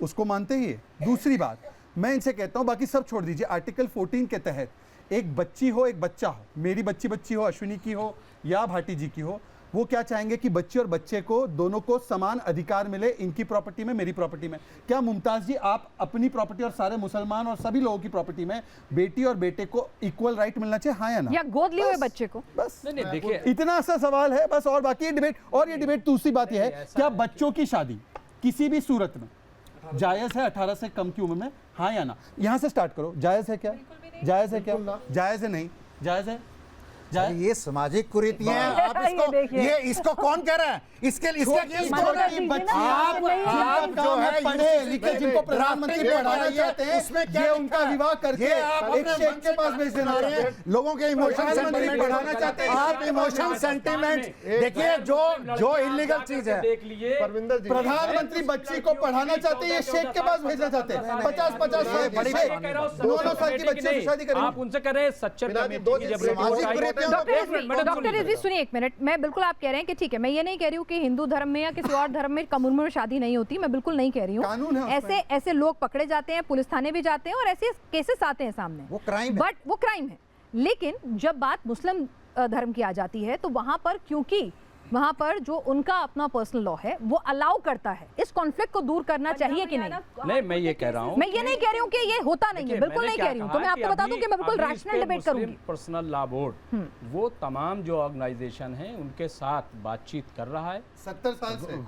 उसको मानते ही है। दूसरी बात, मैं इनसे कहता हूं, बाकी सब छोड़ दीजिए, आर्टिकल 14 के तहत एक बच्ची हो, एक बच्चा हो, मेरी बच्ची हो, अश्विनी की हो या भाटी जी की हो, वो क्या चाहेंगे कि बच्ची और बच्चे को, दोनों को समान अधिकार मिले, इनकी प्रॉपर्टी में, मेरी प्रॉपर्टी में। क्या मुमताज जी, आप अपनी प्रॉपर्टी और सारे मुसलमान और सभी लोगों की प्रॉपर्टी में बेटी और बेटे को इक्वल राइट मिलना चाहिए, हाँ या ना? या गोद लिए हुए बच्चे को? बस देखिए, इतना सा सवाल है बस। और बाकी डिबेट, और ये डिबेट दूसरी बात यह है, क्या बच्चों की शादी किसी भी सूरत में जायज है 18 से कम की उम्र में, हाँ या ना? यहां से स्टार्ट करो। जायज है क्या? जायज है क्या? जायज है? नहीं जायज है? ये सामाजिक कुरीतियां हैं। आप इसको, ये इसको कौन कह रहा है? इसके आप जो है पढ़े लिखे, जिनको प्रधानमंत्री पढ़ाना चाहते हैं, उसमें क्या उनका विवाह करके आप एक शेख के पास भेज देना रहे हैं। लोगों के इमोशन सेंटिमेंट बढ़ाना चाहते हैं। आप इमोशन सेंटिमेंट देखिए, जो इलीगल चीज है। प्रधानमंत्री बच्ची को पढ़ाना चाहते हैं, ये शेख के पास भेजना चाहते हैं। 50-50 साल की 9 साल की बच्ची से शादी करें। आप उनसे कह रहे हैं सच्चर डॉक्टर रिजवी, सुनिए 1 मिनट। मैं बिल्कुल, आप कह रहे हैं कि ठीक है, मैं ये नहीं कह रही हूँ कि हिंदू धर्म में या किसी और धर्म में कम उम्र में शादी नहीं होती, मैं बिल्कुल नहीं कह रही हूँ। ऐसे लोग पकड़े जाते हैं, पुलिस थाने भी जाते हैं और ऐसे केसेस आते हैं सामने, वो क्राइम है। बट वो क्राइम है। लेकिन जब बात मुस्लिम धर्म की आ जाती है तो वहां पर, क्योंकि वहां पर जो उनका अपना पर्सनल लॉ है वो अलाउ करता है। इस कॉन्फ्लिक्ट को दूर करना चाहिए कि नहीं? नहीं, मैं ये कह रहा हूँ, मैं ये नहीं कह रही हूँ कि ये होता नहीं है, बिल्कुल नहीं कह रही हूँ। तो मैं आपको बता दूं कि मैं बिल्कुल रैशनल डिबेट करूंगी। पर्सनल लॉ बोर्ड वो तमाम जो ऑर्गेनाइजेशन है उनके साथ बातचीत कर रहा है। 70 साल से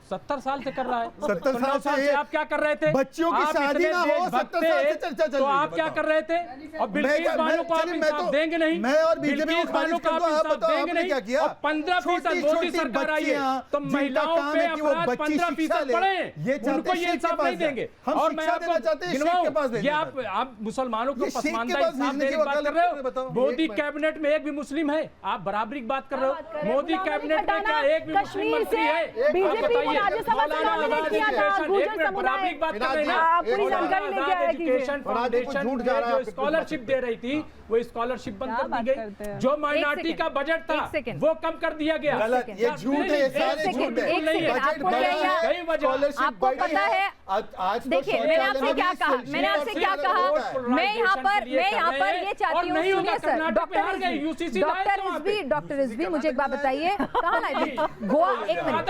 70 साल से कर रहा है। 70 तो 9 साल से आप क्या कर रहे थे? बच्चियों की आप शादी इतने ना हो, देशभक्त 70 साल से थे, चर्चा चल तो रही है, आप क्या बताओ। कर रहे थे? और बिल्किस बानो को आप इंसाफ देंगे नहीं? मैं और बीजेपी को बिल्किस खारिज बानो कर को दो, आप आप इंसाफ बताओ देंगे आपने नहीं? क्या किया? और 15% मोदी सरकार आई है तो महिलाओं पे अपराध 15% बढ़े हैं, उनको ये इंसाफ नहीं देंगे। और मैं आपको गिनवाऊं, ये आप मुसलमानों को पसमानदा इंसाफ देने की बात कर रहे हो? मोदी कैबिनेट में एक भी मुस्लिम है? आप बराबरी की बात कर रहे हो? मोदी कैबिनेट में क्या एक भी मुस्लिम मंत्री है? बीजेपी को राज्यसभा से नॉमिनेट किया था गुर्जर समुदाय। पूरी जानकारी लेके आया एजुकेशन फाउंडेशन जो स्कॉलरशिप दे रही थी वो स्कॉलरशिप बंद कर दी गई। जो माइनॉरिटी का बजट था वो कम कर दिया गया। गलत, ये झूठ है, ये सारे झूठ है। बजट बढ़ा है, स्कॉलरशिप बढ़ी है। आज देखिए मैंने आपसे क्या कहा, मैंने आपसे क्या कहा, मैं यहाँ पर ये चाहती हूँ, सुनिए सर, डॉक्टर रिजवी मुझे एक बात बताइए, कहाँ लाए थे? गोवा, एक मिनट,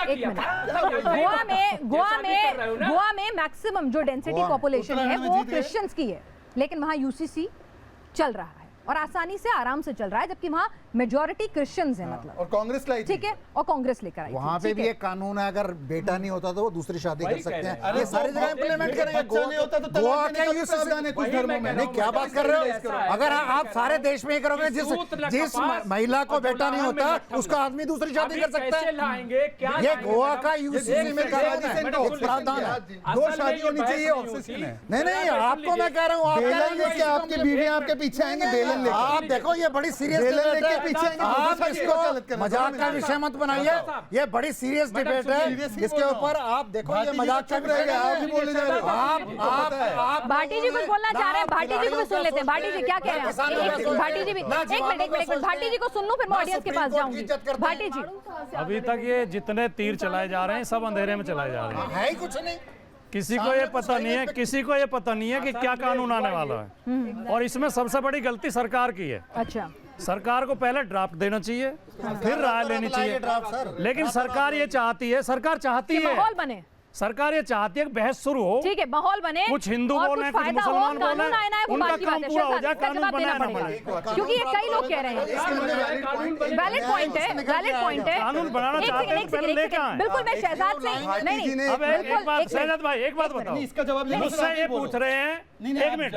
गोवा में मैक्सिमम जो डेंसिटी पॉपुलेशन है वो क्रिश्चियंस की है, लेकिन वहाँ यूसीसी चल रहा है और आसानी से आराम से चल रहा है, जबकि वहाँ मेजॉरिटी क्रिश्चियंस है, मतलब। और कांग्रेस लाई थी। ठीक है, और कांग्रेस लेकर आई। वहाँ पे भी एक कानून है, अगर बेटा नहीं होता तो वो दूसरी शादी कर सकते हैं। ये सारी जगह इंप्लीमेंट करेंगे। गोवा के यूसीसी कुछ धर्मों में नहीं, क्या बात कर रहे हो? अगर आप सारे देश में करोगे, जिस महिला को बेटा नहीं होता उसका आदमी दूसरी शादी कर सकता है। ये गोवा का यूसीसी में प्रावधान है। 2 शादी होनी चाहिए ऑब्सेशन है। नहीं, आपको मैं कह रहा हूँ, बेलन लेके आपकी बीवियां आपके पीछे आएंगी, बेलन लेके। आप देखो ये बड़ी सीरियस डिबेट है। आप इसको मजाक का विषय मत बनाइए, ये बड़ी सीरियस डिबेट है। इसके ऊपर आप देखो ये मजाक का विषय है। आप भी बोलने जा रहे हो। आप भाटी जी कुछ बोलना चाह रहे हैं, भाटी जी को भी सुन लेते हैं। भाटी जी क्या कह रहे हैं? भाटी जी भी एक मिनट, भाटी जी को सुन लूं, फिर मैं ऑडियंस के पास जाऊंगी। भाटी जी, अभी तक ये जितने तीर चलाए जा रहे हैं सब अंधेरे में चलाए जा रहे हैं, है ही कुछ नहीं। किसी को ये पता नहीं है, किसी को ये पता नहीं है कि क्या कानून आने वाला है। और इसमें सबसे बड़ी गलती सरकार की है। अच्छा, सरकार को पहले ड्राफ्ट देना चाहिए, फिर राय लेनी चाहिए। लेकिन सरकार ये चाहती है, सरकार चाहती है माहौल बने, सरकार ये चाहती है कि बहस शुरू हो, ठीक है, माहौल बने, कुछ हिंदू और बोले, कुछ कुछ फायदा हो, मुसलमान कानून बोले, आना है वो उनका बात की बात काम है। पूरा हो शहजाद, जाए, इसका कानून जवाब देना बनाना पड़ेगा, पड़ेगा। क्योंकि ये कई लोग कह रहे हैं। वैलिड पॉइंट है, वैलिड पॉइंट है। कानून बनाना चाहते हैं, पहले लेके आए। बिल्कुल, मैं शहजाद से नहीं, अब एक बात शहजाद भाई, एक बात बताओ, इसका जवाब मुझसे ये पूछ रहे हैं, एक मिनट,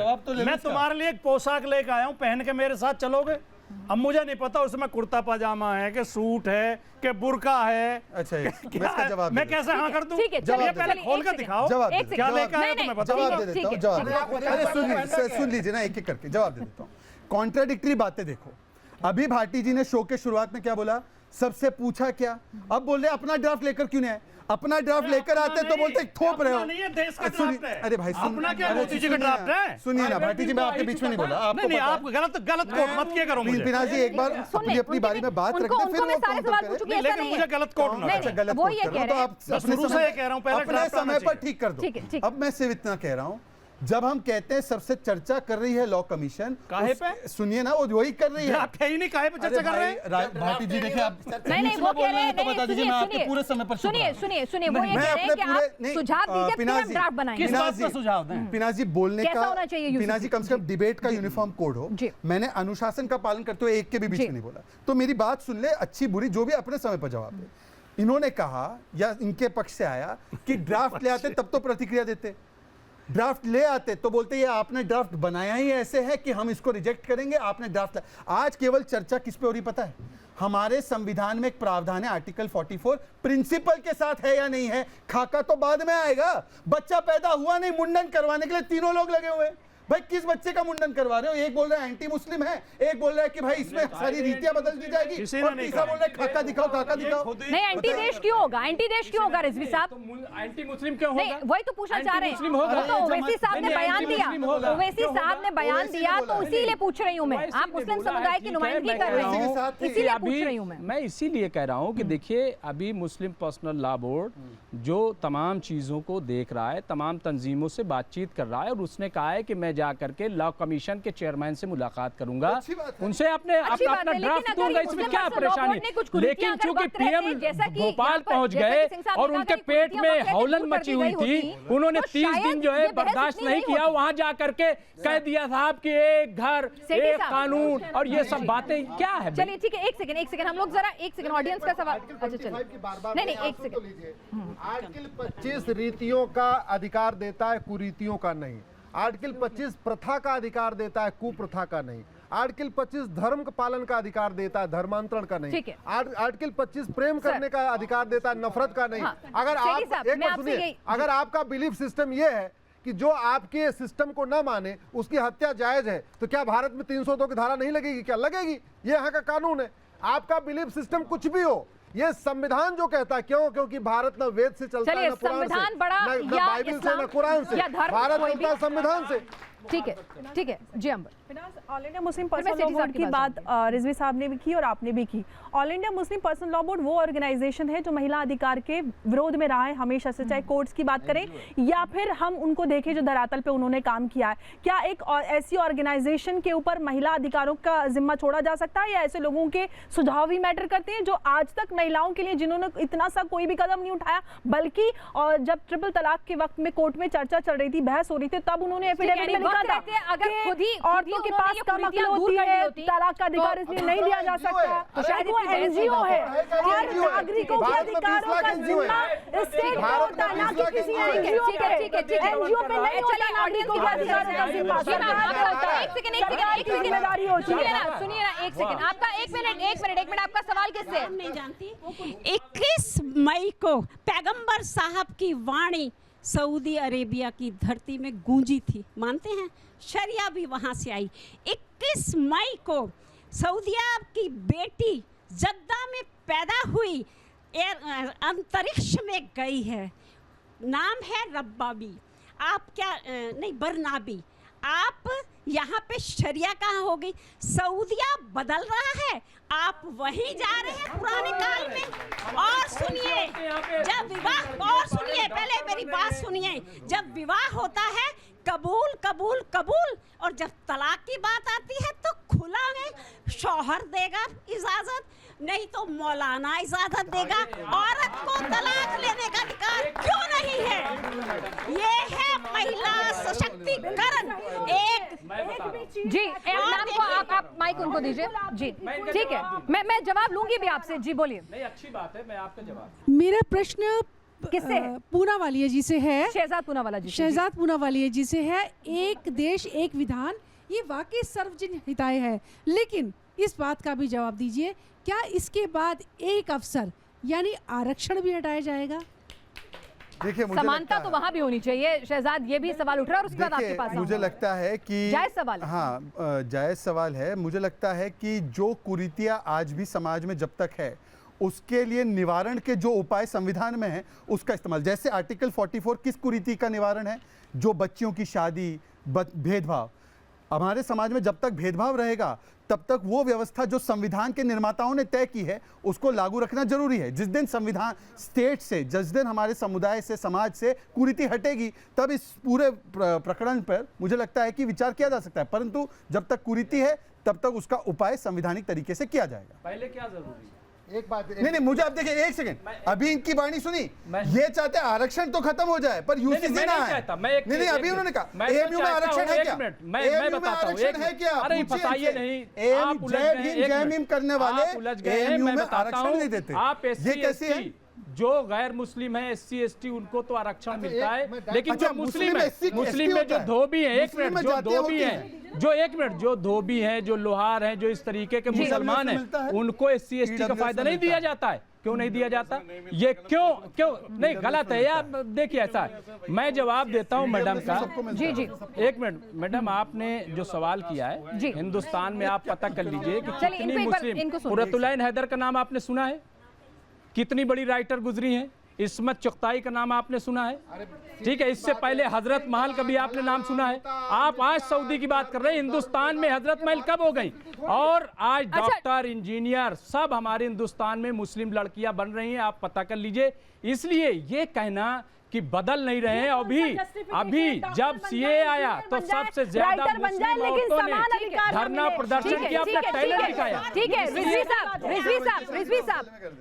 मैं तुम्हारे लिए एक पोशाक लेकर आया हूँ, पहन के मेरे साथ चलोगे? अब मुझे नहीं पता उसमें कुर्ता पजामा है कि सूट है कि बुर्का है। अच्छा, क्या जवाब मैं कैसे हाँ कर दूं? ठीक है, ये पहले खोल कर दिखाओ, क्या लेकर आए तो मैं बताऊंगा। जवाब दे देता हूँ, जवाब। अरे सुन लीजिए ना, एक एक करके जवाब दे देता हूँ। कॉन्ट्राडिक्टरी बातें देखो। अभी भाटी जी ने शो के शुरुआत में क्या बोला? सबसे पूछा क्या? अब बोल रहे अपना ड्राफ्ट लेकर क्यों नहीं आए? अपना ड्राफ्ट लेकर आते तो बोलते थोप रहे हो। अरे भाई अपना क्या मोदी जी का ड्राफ्ट है? सुनिए ना भाटी जी, मैं आपके बीच में नहीं बोला, आपको नहीं, आप गलत कोट मत किया करो मुझे। पिनाज जी एक बार अपनी बारी में बात रखते फिर वो काउंटर करें। लेकिन मुझे गलत कोट ना अच्छा, गलत वो कोट ये कर रहा कह हूं, तो रहे आप अपने शुरू से ये कह रहा हूं, पहले अपने ड्राफ्ट आना समय पर चाहिए। ठीक कर दो। ठीक है, ठीक। अब मैं सिर्फ इतना कह रहा हूं, जब हम कहते हैं सबसे चर्चा कर रही है लॉ कमीशन, काहे पे? सुनिए ना, वो वही कर रही है। आप है ही नहीं, काहे पे चर्चा कर रहे हैं? भाटी जी देखिए, आप नहीं, वो कह रहे हैं, तो बता दीजिए, मैं आपके पूरे समय पर सुनिए, वो ये कह रहे हैं कि आप सुझाव दीजिए, फिर हम ड्राफ्ट बनाएंगे। किस बात का सुझाव दें? पिनाज जी बोलने कैसा का, होना चाहिए पिनाज जी कम से कम डिबेट का यूनिफॉर्म कोड हो। मैंने अनुशासन का पालन करते हुए एक के भी बीच में नहीं बोला, तो मेरी बात सुन ले, अच्छी बुरी जो भी अपने समय पर जवाब दे। इन्होंने कहा या इनके पक्ष से आया कि ड्राफ्ट ले आते तब तो प्रतिक्रिया देते, ड्राफ्ट ले आते तो बोलते ये आपने ड्राफ्ट बनाया ही ऐसे है कि हम इसको रिजेक्ट करेंगे, आपने ड्राफ्ट। आज केवल चर्चा किस पे हो रही पता है? हमारे संविधान में एक प्रावधान है आर्टिकल 44, प्रिंसिपल के साथ है या नहीं है। खाका तो बाद में आएगा, बच्चा पैदा हुआ नहीं, मुंडन करवाने के लिए तीनों लोग लगे हुए हैं। भाई किस बच्चे का मुंडन करवा रहे हो? एक बोल रहा है एंटी मुस्लिम है, एक बोल रहा है कि भाई इसमें सारी रीतियां बदल दी जाएगी, और तीसरा बोल रहा है खाका दिखाओ, खाका दिखाओ। नहीं, एंटी देश क्यों होगा? एंटी देश क्यों होगा रिजवी साहब? एंटी मुस्लिम क्यों नहीं, होगा? वही तो पूछना चाह रहे मुस्लिम होगा। हैं। तो ओवैसी साहब ने बयान दिया, ओवैसी साहब ने बयान ओवैसी दिया, ने तो बोला। इसीलिए पूछ रही हूँ मैं। आप मुस्लिम समुदाय की नुमाइंदगी कर रहे के हो, साथ इसीलिए पूछ रही हूँ मैं इसीलिए कह रहा हूँ कि देखिए, अभी मुस्लिम पर्सनल लॉ बोर्ड जो तमाम चीज़ों को देख रहा है, तमाम तंजीमों से बातचीत कर रहा है, और उसने कहा है कि मैं मैं जा करके लॉ कमीशन के चेयरमैन से मुलाकात करूंगा, उनसे अपने अच्छी बात अपना है, ड्राफ्ट लेकिन दूंगा, अगर इसमें मुस्लिम क्या पर्सन लॉ परेशानी बोर्ड ने कुछ है। कुरीतियां लेकिन अगर चूंकि वक्त रहते, पीएम जैसा कि भोपाल यहाँ पर पहुंच जैसा गए कि सिंह साहब और ने उनके कहा कि पेट कुरीतियां में वक्त रहते हौलन दूर कर मची दी हुई गई थी, होती, उन्होंने तो 30 दिन शायद जो है ये बहस बर्दाश्त इतनी नहीं नहीं किया, होती। वहां जा करके कह दिया साहब कि एक घर सेठी एक साहब। कानून और ये सब बातें क्या है। चलिए ठीक है, एक सेकंड हम लोग जरा एक सेकंड ऑडियंस का सवाल, अच्छा चलिए नहीं एक सेकंड। आर्टिकल 25 रीतियों का अधिकार देता है, कुरीतियों का नहीं। आर्टिकल 25 प्रथा का अधिकार देता है, कुप्रथा का नहीं। आर्टिकल 25 धर्म का पालन का अधिकार देता है, धर्मांतरण का नहीं। ठीक है। आर्टिकल 25 प्रेम करने का अधिकार देता है, नफरत का नहीं। हाँ, अगर सेठी आप साहब, एक मैं बात आपसे सुनिए, यही- अगर आपका बिलीफ सिस्टम ये है कि जो आपके सिस्टम को ना माने उसकी हत्या जायज है, तो क्या भारत में 302 की धारा नहीं लगेगी? क्या लगेगी? ये यहाँ का कानून है। आपका बिलीफ सिस्टम कुछ भी हो, ये संविधान जो कहता है, क्यों? क्योंकि भारत न वेद से चलता है, चलिए, न पुराण से, संविधान बड़ा न या बाइबल से, इस्लाम न कुरान से। या धर्म, भारत कोई चलता है भी। संविधान से। ठीक है जी अंबर। ऑल इंडिया मुस्लिम फिर मैं पर्सनल लॉ सेठी साहब बोर्ड की की बात बात रिजवी साहब ने भी की और आपने भी की। All India Muslim personal law board वो ऑर्गेनाइजेशन है जो महिला अधिकार के विरोध में रहा है हमेशा से, चाहे कोर्ट्स की बात करें या फिर हम उनको देखें जो धरातल पे उन्होंने काम किया है। क्या एक ऐसी ऑर्गेनाइजेशन के ऊपर महिला अधिकारों का जिम्मा छोड़ा जा सकता है, या ऐसे लोगों के सुझाव भी मैटर करते हैं जो आज तक महिलाओं के लिए जिन्होंने इतना सा कोई भी कदम नहीं उठाया, बल्कि और जब ट्रिपल तलाक के वक्त में कोर्ट में चर्चा चल रही थी, बहस हो रही थी, तब उन्होंने एफिडेविट में लिखा था अगर खुद ही औरतों के पास कम अक्ल होती है, तलाक का अधिकार इसलिए नहीं दिया जा सकता, तो शायद वो इतनी बहस एनजीओ नहीं है होती। और नागरिकों के अधिकारों का जिम्मा स्टेट को होता है, ना कि किसी एनजीओ पे। एनजीओ पे नहीं होता नागरिकों के अधिकारों का जिम्मा, सरकार का होता है। सरकार की जिम्मेदारी होती है। सुनिए ना एक सेकंड, आपका एक मिनट आपका सवाल किससे है? नहीं जानती। 21 मई को पैगंबर साहब की वाणी सऊदी अरेबिया की धरती में गूंजी थी, मानते हैं? शरिया भी वहाँ से आई। 21 मई को सऊदिया की बेटी जद्दा में पैदा हुई, अंतरिक्ष में गई है, नाम है रब्बाबी। आप क्या नहीं, बरनाबी। आप यहाँ पे शरिया कहाँ हो गई? सऊदिया बदल रहा है, आप वहीं जा रहे हैं पुराने काल में। और सुनिए, जब विवाह, और सुनिए, पहले मेरी बात सुनिए, जब विवाह होता है कबूल कबूल कबूल, और जब तलाक की बात आती है तो खुला में शौहर देगा इजाजत, नहीं तो मौलाना इजाजत देगा। औरत को तलाक लेने का अधिकार क्यों नहीं है? ये है महिला सशक्तिकरण। जी नाम को आप माइक उनको दीजिए जी, ठीक है, मैं जवाब लूंगी भी आपसे। जी बोलिए। नहीं, अच्छी बात है, मैं आपका जवाब। मेरा प्रश्न किससे है? पूनावालिया जी से है। शहजाद पूनावाला जी। शहजाद पूनावालिया जी से है। एक देश एक विधान, ये वाकई सर्वजन हिताय है, लेकिन इस बात का भी जवाब दीजिए, क्या इसके बाद एक अवसर यानी आरक्षण भी हटाया जाएगा? देखिए, मुझे समानता तो वहां भी होनी चाहिए। शहजाद, ये भी सवाल उठ रहा है और उसके बाद आपके पास मुझे लगता है कि जायज सवाल है। हाँ, जायज सवाल है। मुझे लगता है कि जो कुरीतियां आज भी समाज में जब तक है, उसके लिए निवारण के जो उपाय संविधान में है उसका इस्तेमाल। जैसे आर्टिकल 44 किस कुरीति का निवारण है? जो बच्चियों की शादी, भेदभाव। हमारे समाज में जब तक भेदभाव रहेगा तब तक वो व्यवस्था जो संविधान के निर्माताओं ने तय की है उसको लागू रखना जरूरी है। जिस दिन संविधान स्टेट से, जिस दिन हमारे समुदाय से, समाज से कुरीति हटेगी, तब इस पूरे प्रकरण पर मुझे लगता है कि विचार किया जा सकता है। परंतु जब तक कुरीति है तब तक उसका उपाय संवैधानिक तरीके से किया जाएगा। पहले क्या जरूरी है? एक बात नहीं, मुझे आप देखिए, एक सेकंड, अभी इनकी वाणी सुनी, ये चाहते हैं आरक्षण तो खत्म हो जाए पर यूसीसी ना आए। नहीं, अभी उन्होंने कहा एएमयू में आरक्षण है क्या? मैं बताता हूं, आरक्षण है क्या? अरे बताइए नहीं, आप उलझ गए, जय भीम करने वाले एएमयू में आरक्षण नहीं देते। आप ये कैसे है? जो गैर मुस्लिम है, SC ST, उनको तो आरक्षण मिलता है, लेकिन अच्छा, जो मुस्लिम है, SC मुस्लिम में जो धोबी है, एक मिनट, जो धोबी है, जो धोबी हैं, जो लोहार हैं, जो इस तरीके के मुसलमान हैं, उनको SC ST का फायदा नहीं दिया जाता है। क्यों नहीं दिया जाता? ये क्यों नहीं, गलत है यार। देखिए, ऐसा है, मैं जवाब देता हूं मैडम का। जी जी, एक मिनट मैडम, आपने जो सवाल किया है, हिंदुस्तान में आप पता कर लीजिए कि कितनी मुस्लिम, कुरतुलैन हैदर का नाम आपने सुना है? कितनी बड़ी राइटर गुजरी हैं। इस्मत चुगताई का नाम आपने सुना है? ठीक है, इससे पहले हजरत महल का भी आपने नाम सुना है। आप आज सऊदी की बात कर रहे हैं, हिंदुस्तान में हजरत महल कब हो गई? और आज डॉक्टर, इंजीनियर, सब हमारे हिंदुस्तान में मुस्लिम लड़कियां बन रही हैं, आप पता कर लीजिए। इसलिए ये कहना कि बदल नहीं रहे हैं। अभी जब सीए आया तो सबसे ज्यादा मुस्लिम औरतों ने धरना प्रदर्शन किया, अपना टैलेंट दिखाया। ठीक है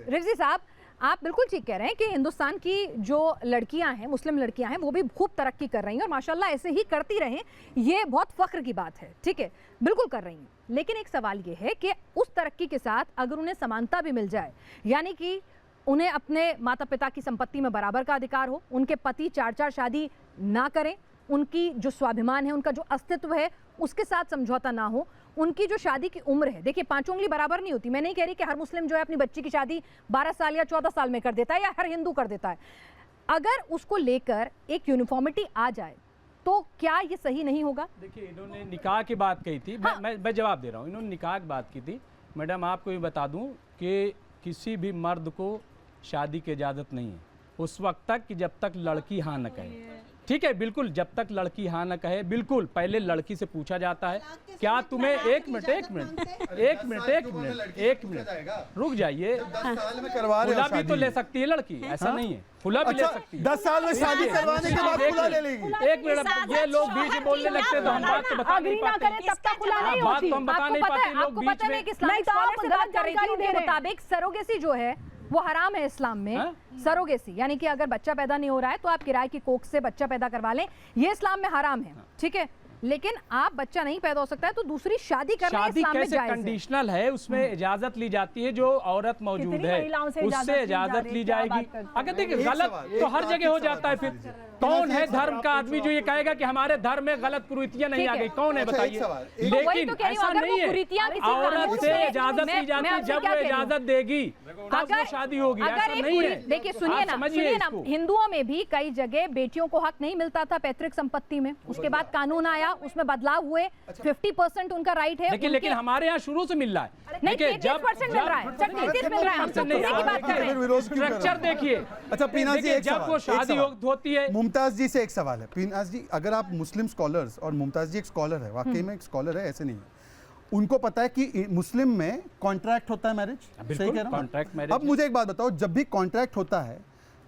रिजवी साहब, आप बिल्कुल ठीक कह रहे हैं कि हिंदुस्तान की जो लड़कियां हैं, मुस्लिम लड़कियां हैं, वो भी खूब तरक्की कर रही हैं और माशाल्लाह ऐसे ही करती रहें, ये बहुत फख्र की बात है। ठीक है, बिल्कुल कर रही हैं। लेकिन एक सवाल ये है कि उस तरक्की के साथ अगर उन्हें समानता भी मिल जाए, यानी कि उन्हें अपने माता पिता की संपत्ति में बराबर का अधिकार हो, उनके पति 4-4 शादी ना करें, उनकी जो स्वाभिमान है, उनका जो अस्तित्व है, उसके साथ समझौता ना हो, उनकी जो शादी की उम्र है, देखिए 5 उंगली बराबर नहीं होती। मैं नहीं कह रही कि हर मुस्लिम जो है अपनी बच्ची की शादी 12 साल या 14 साल में कर देता है, या हर हिंदू कर देता है। अगर उसको लेकर एक यूनिफॉर्मिटी आ जाए तो क्या ये सही नहीं होगा? देखिए, इन्होंने निकाह की बात कही थी। हाँ। मैं जवाब दे रहा हूँ। इन्होंने निकाह की बात की थी। मैडम, आपको ये बता दूं कि किसी भी मर्द को शादी की इजाज़त नहीं है उस वक्त तक कि जब तक लड़की हाँ न कहे। ठीक है, बिल्कुल, जब तक लड़की हाँ न कहे, बिल्कुल पहले लड़की से पूछा जाता है क्या तुम्हें एक मिनट रुक जाइए, खुला भी तो ले सकती है लड़की, ऐसा नहीं है, खुला भी ले सकती है। 10 साल में शादी करवाने के बाद खुला ले लेगी। एक मिनट, ये लोग बीच में बोलने लगते हैं तो हम बात तो बता नहीं पाते, बात तो हम बता नहीं पाते। लोग बीच में मुताबिक सरोगेसी जो है वो हराम है इस्लाम में। सरोगेसी यानी कि अगर बच्चा पैदा नहीं हो रहा है तो आप किराए की कोख से बच्चा पैदा करवा लें, ये इस्लाम में हराम है। ठीक है, लेकिन आप बच्चा नहीं पैदा हो सकता है तो दूसरी शादी करना इस्लाम में जायज है। कंडीशनल है, उसमें इजाजत ली जाती है, जो औरत मौजूद है उससे इजाजत ली जाएगी। अगर देखिए गलत तो हर जगह हो जाता है। फिर कौन है धर्म का आदमी जो ये कहेगा कि हमारे धर्म में गलत कुरीतियां नहीं आ गई? कौन है बताइए? लेकिन ऐसा नहीं है, औरत से इजाजत ली जाती है, जब वो इजाजत देगी तब वो शादी होगी, ऐसा नहीं है। देखिए सुनिए ना, हिंदुओं में भी कई जगह बेटियों को हक नहीं मिलता था पैतृक संपत्ति में, उसके बाद कानून आया, उसमें बदलाव हुए, 50% उनका राइट है। लेकिन हमारे यहाँ शुरू से मिल रहा है। नहीं, 33% मिल रहा है, 33 मिल रहा है, हम सब की बात कर रहे हैं। स्ट्रक्चर देखिए। अच्छा पीनाज जी, जब वो शादी होती है। मुमताज जी से एक सवाल है। पीनाज जी, अगर आप मुस्लिम स्कॉलर्स, और मुमताज जी एक स्कॉलर है, वाकई में एक स्कॉलर है, ऐसे नहीं है, उनको पता है कि मुस्लिम में कॉन्ट्रैक्ट होता है मैरिज, सही कह रहा हूं? Contract marriage. अब मुझे एक बात बताओ, जब भी कॉन्ट्रैक्ट होता है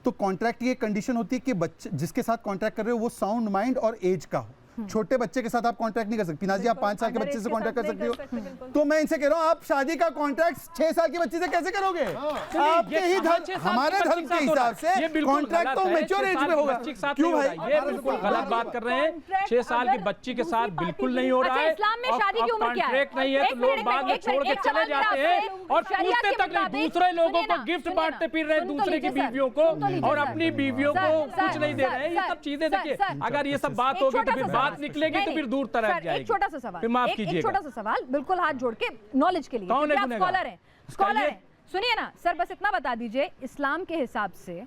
तो कॉन्ट्रैक्ट की एक कंडीशन होती है कि बच्चे जिसके साथ कॉन्ट्रैक्ट कर रहे हो वो साउंड माइंड और एज का हो। छोटे बच्चे के साथ आप कॉन्ट्रैक्ट नहीं कर सकते। पीनाज जी, आप 5 साल के बच्चे से कॉन्ट्रैक्ट कर सकते हो, तो मैं इनसे कह रहा हूं आप शादी का कॉन्ट्रैक्ट 6 साल की बच्ची से कैसे करोगे? आपके ही धर्म, हमारे धर्म के हिसाब से कॉन्ट्रैक्ट तो मैच्योर एज में होगा। क्यों भाई? ये बिल्कुल गलत बात कर रहे हैं। 6 साल की बच्ची के साथ बिल्कुल नहीं हो रहा है। इस्लाम में शादी की उम्र क्या है? कॉन्ट्रैक्ट नहीं है तो लोग बाद में छोड़ के चले जाते हैं और पूछते तक नहीं, दूसरे लोगों को गिफ्ट बांटते फिर रहे, दूसरे की बीवियों को, और अपनी बीवियों को कुछ नहीं दे रहे हैं। ये सब चीजें देखिए, अगर ये सब बात होगी तो फिर बात निकलेगी तो फिर दूर तरह जाएगी। एक छोटा सा सवाल, माफ एक कीजिएगा, छोटा सा सवाल, बिल्कुल हाथ जोड़ के नॉलेज के लिए, कौन है आप स्कॉलर हैं, स्कॉलर हैं, सुनिए ना सर, बस इतना बता दीजिए, इस्लाम के हिसाब से,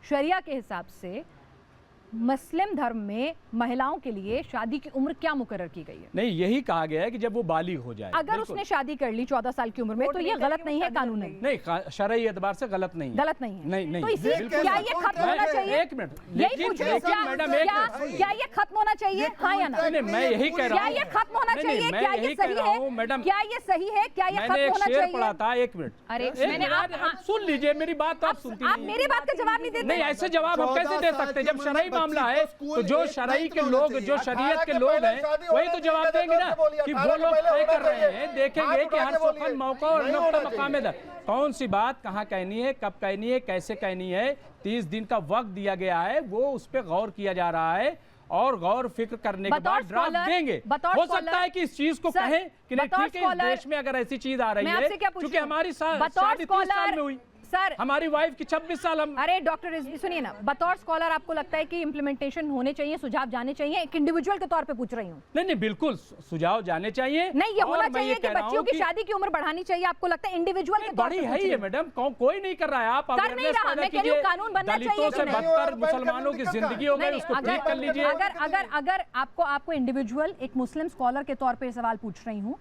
शरिया के हिसाब से मुस्लिम धर्म में महिलाओं के लिए शादी की उम्र क्या मुकर्रर की गई है? नहीं, यही कहा गया है कि जब वो बालिग हो जाए। अगर उसने शादी कर ली 14 साल की उम्र में तो ये गलत नहीं है, कानून नहीं, शरई एतबार से गलत नहीं है। गलत नहीं है। नहीं, तो इसी क्या ये खत्म होना चाहिए? एक मिनट, लेकिन मैडम क्या ये खत्म होना चाहिए, हाँ या ना? मैं यही कह रहा हूँ, क्या ये खत्म होना चाहिए? क्या ये सही है मैडम? क्या ये सही है? क्या ये खत्म होना चाहिए? पढ़ा था, एक मिनट, अरे मैंने आप सुन लीजिए मेरी बात, आप सुनती आप मेरी बात का जवाब नहीं देते। नहीं, ऐसे जवाब हम कैसे दे सकते जब शरई मामला है? तो जो शरई के लोग, जो शरीयत के लोग हैं, वही तो जवाब देंगे ना कि वो लोग तय कर रहे हैं, देखेंगे कि हर सुखद मौका और नुक्ता मकाम दर, कौन सी बात कहाँ कहनी है, कब कहनी है, कैसे कहनी है। 30 दिन का वक्त दिया गया है, वो उस पर गौर किया जा रहा है और गौर फिक्र करने के बाद ड्राफ्ट देंगे। हो सकता है कि इस चीज को कहें कि नहीं ठीक है, इस देश में अगर ऐसी चीज आ रही है, क्योंकि हमारी शादी 30 साल में हुई सर, हमारी वाइफ की 26 साल हम। अरे डॉक्टर रिजवी सुनिए ना, बतौर स्कॉलर आपको लगता है कि इंप्लीमेंटेशन होने चाहिए, सुझाव जाने चाहिए? एक इंडिविजुअल के तौर पे पूछ रही हूँ। नहीं, बिल्कुल सुझाव जाने चाहिए। नहीं, ये होना चाहिए कि बच्चियों की शादी की उम्र बढ़ानी चाहिए, आपको लगता है इंडिविजुअल के तौर पे? बड़ी है ये मैडम, कोई नहीं कर रहा है। आप कर नहीं रहा, मैं कह रही हूँ कानून बनना चाहिए। दलितों से बदतर मुसलमानों की जिंदगी हो गई, उसको ठीक कर लीजिए। अगर आपको इंडिविजुअल एक मुस्लिम स्कॉलर के तौर पे सवाल पूछ रही हूँ,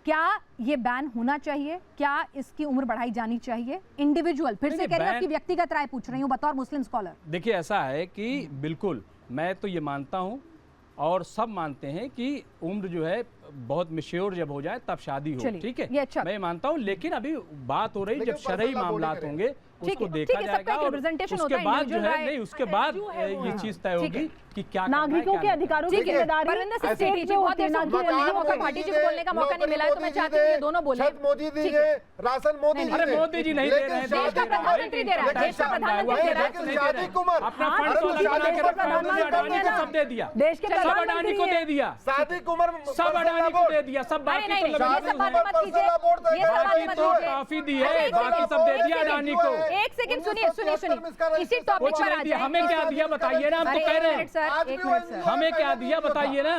क्या ये बैन होना चाहिए? क्या इसकी उम्र बढ़ाई जानी चाहिए? इंडिविजुअल, फिर से कह रही हूं, आपकी व्यक्तिगत राय पूछ रही हूं बतौर मुस्लिम स्कॉलर। देखिए, ऐसा है कि बिल्कुल मैं तो ये मानता हूं और सब मानते हैं कि उम्र जो है बहुत मैच्योर जब हो जाए तब शादी हो, ठीक है, अच्छा। मैं मानता हूं। लेकिन अभी बात हो रही जब शरई मामलात होंगे उसको देखा ठीक है, सबका जाएगा एक और representation उसके होता है, बाद जो individual है राय नहीं उसके बाद ये चीज तय होगी कि क्या करना है, नागरिकों क्या के नहीं। अधिकारों की ठीक है, जिम्मेदारी परविंदर सिंह ऐसे सेठी जी, बहुत देर से होती है ना मुझे कि मौका भाटी जी को बोलने का मौका नहीं मिला है, तो मैं चाहती हूँ ये दोनों बोले। छठ मोदी जी ठीक है। ने, राशन मोदी जी अरे ने, मोदी जी नहीं दे रहे हैं, देश का प्रधानमंत्री दे रहा है, देश का प्रधानमंत्री दे रहा है। लेकिन शादी कुमार अपना हाँ, फंड तो तो अलग बना के देश का रखा है, उन्होंने प्रधानमंत्री अडानी को है सब दे दिया, देश के सब अडानी प्रधानमंत्री को हैं। दे दिया, शादी कुमार सब अडानी को दे दिया, सब अरे बाकी नहीं तो नहीं, ये लगा सब बात मत कीजिए, ये सब बात मत तो कीजिए। काफी दी अरे है, एक बाकी सेकंड, सब दे एक दिया सेकंड, अडानी को। एक सेकंड सुनिए सुनिए सुनिए, इसी टॉपिक कुछ पर नहीं आ दिया, जाए। हमें क्या दिया बताइए ना, हम अरे तो कह एक रहे हैं मिनट सर, एक मिनट सर, हमें क्या दिया बताइए ना।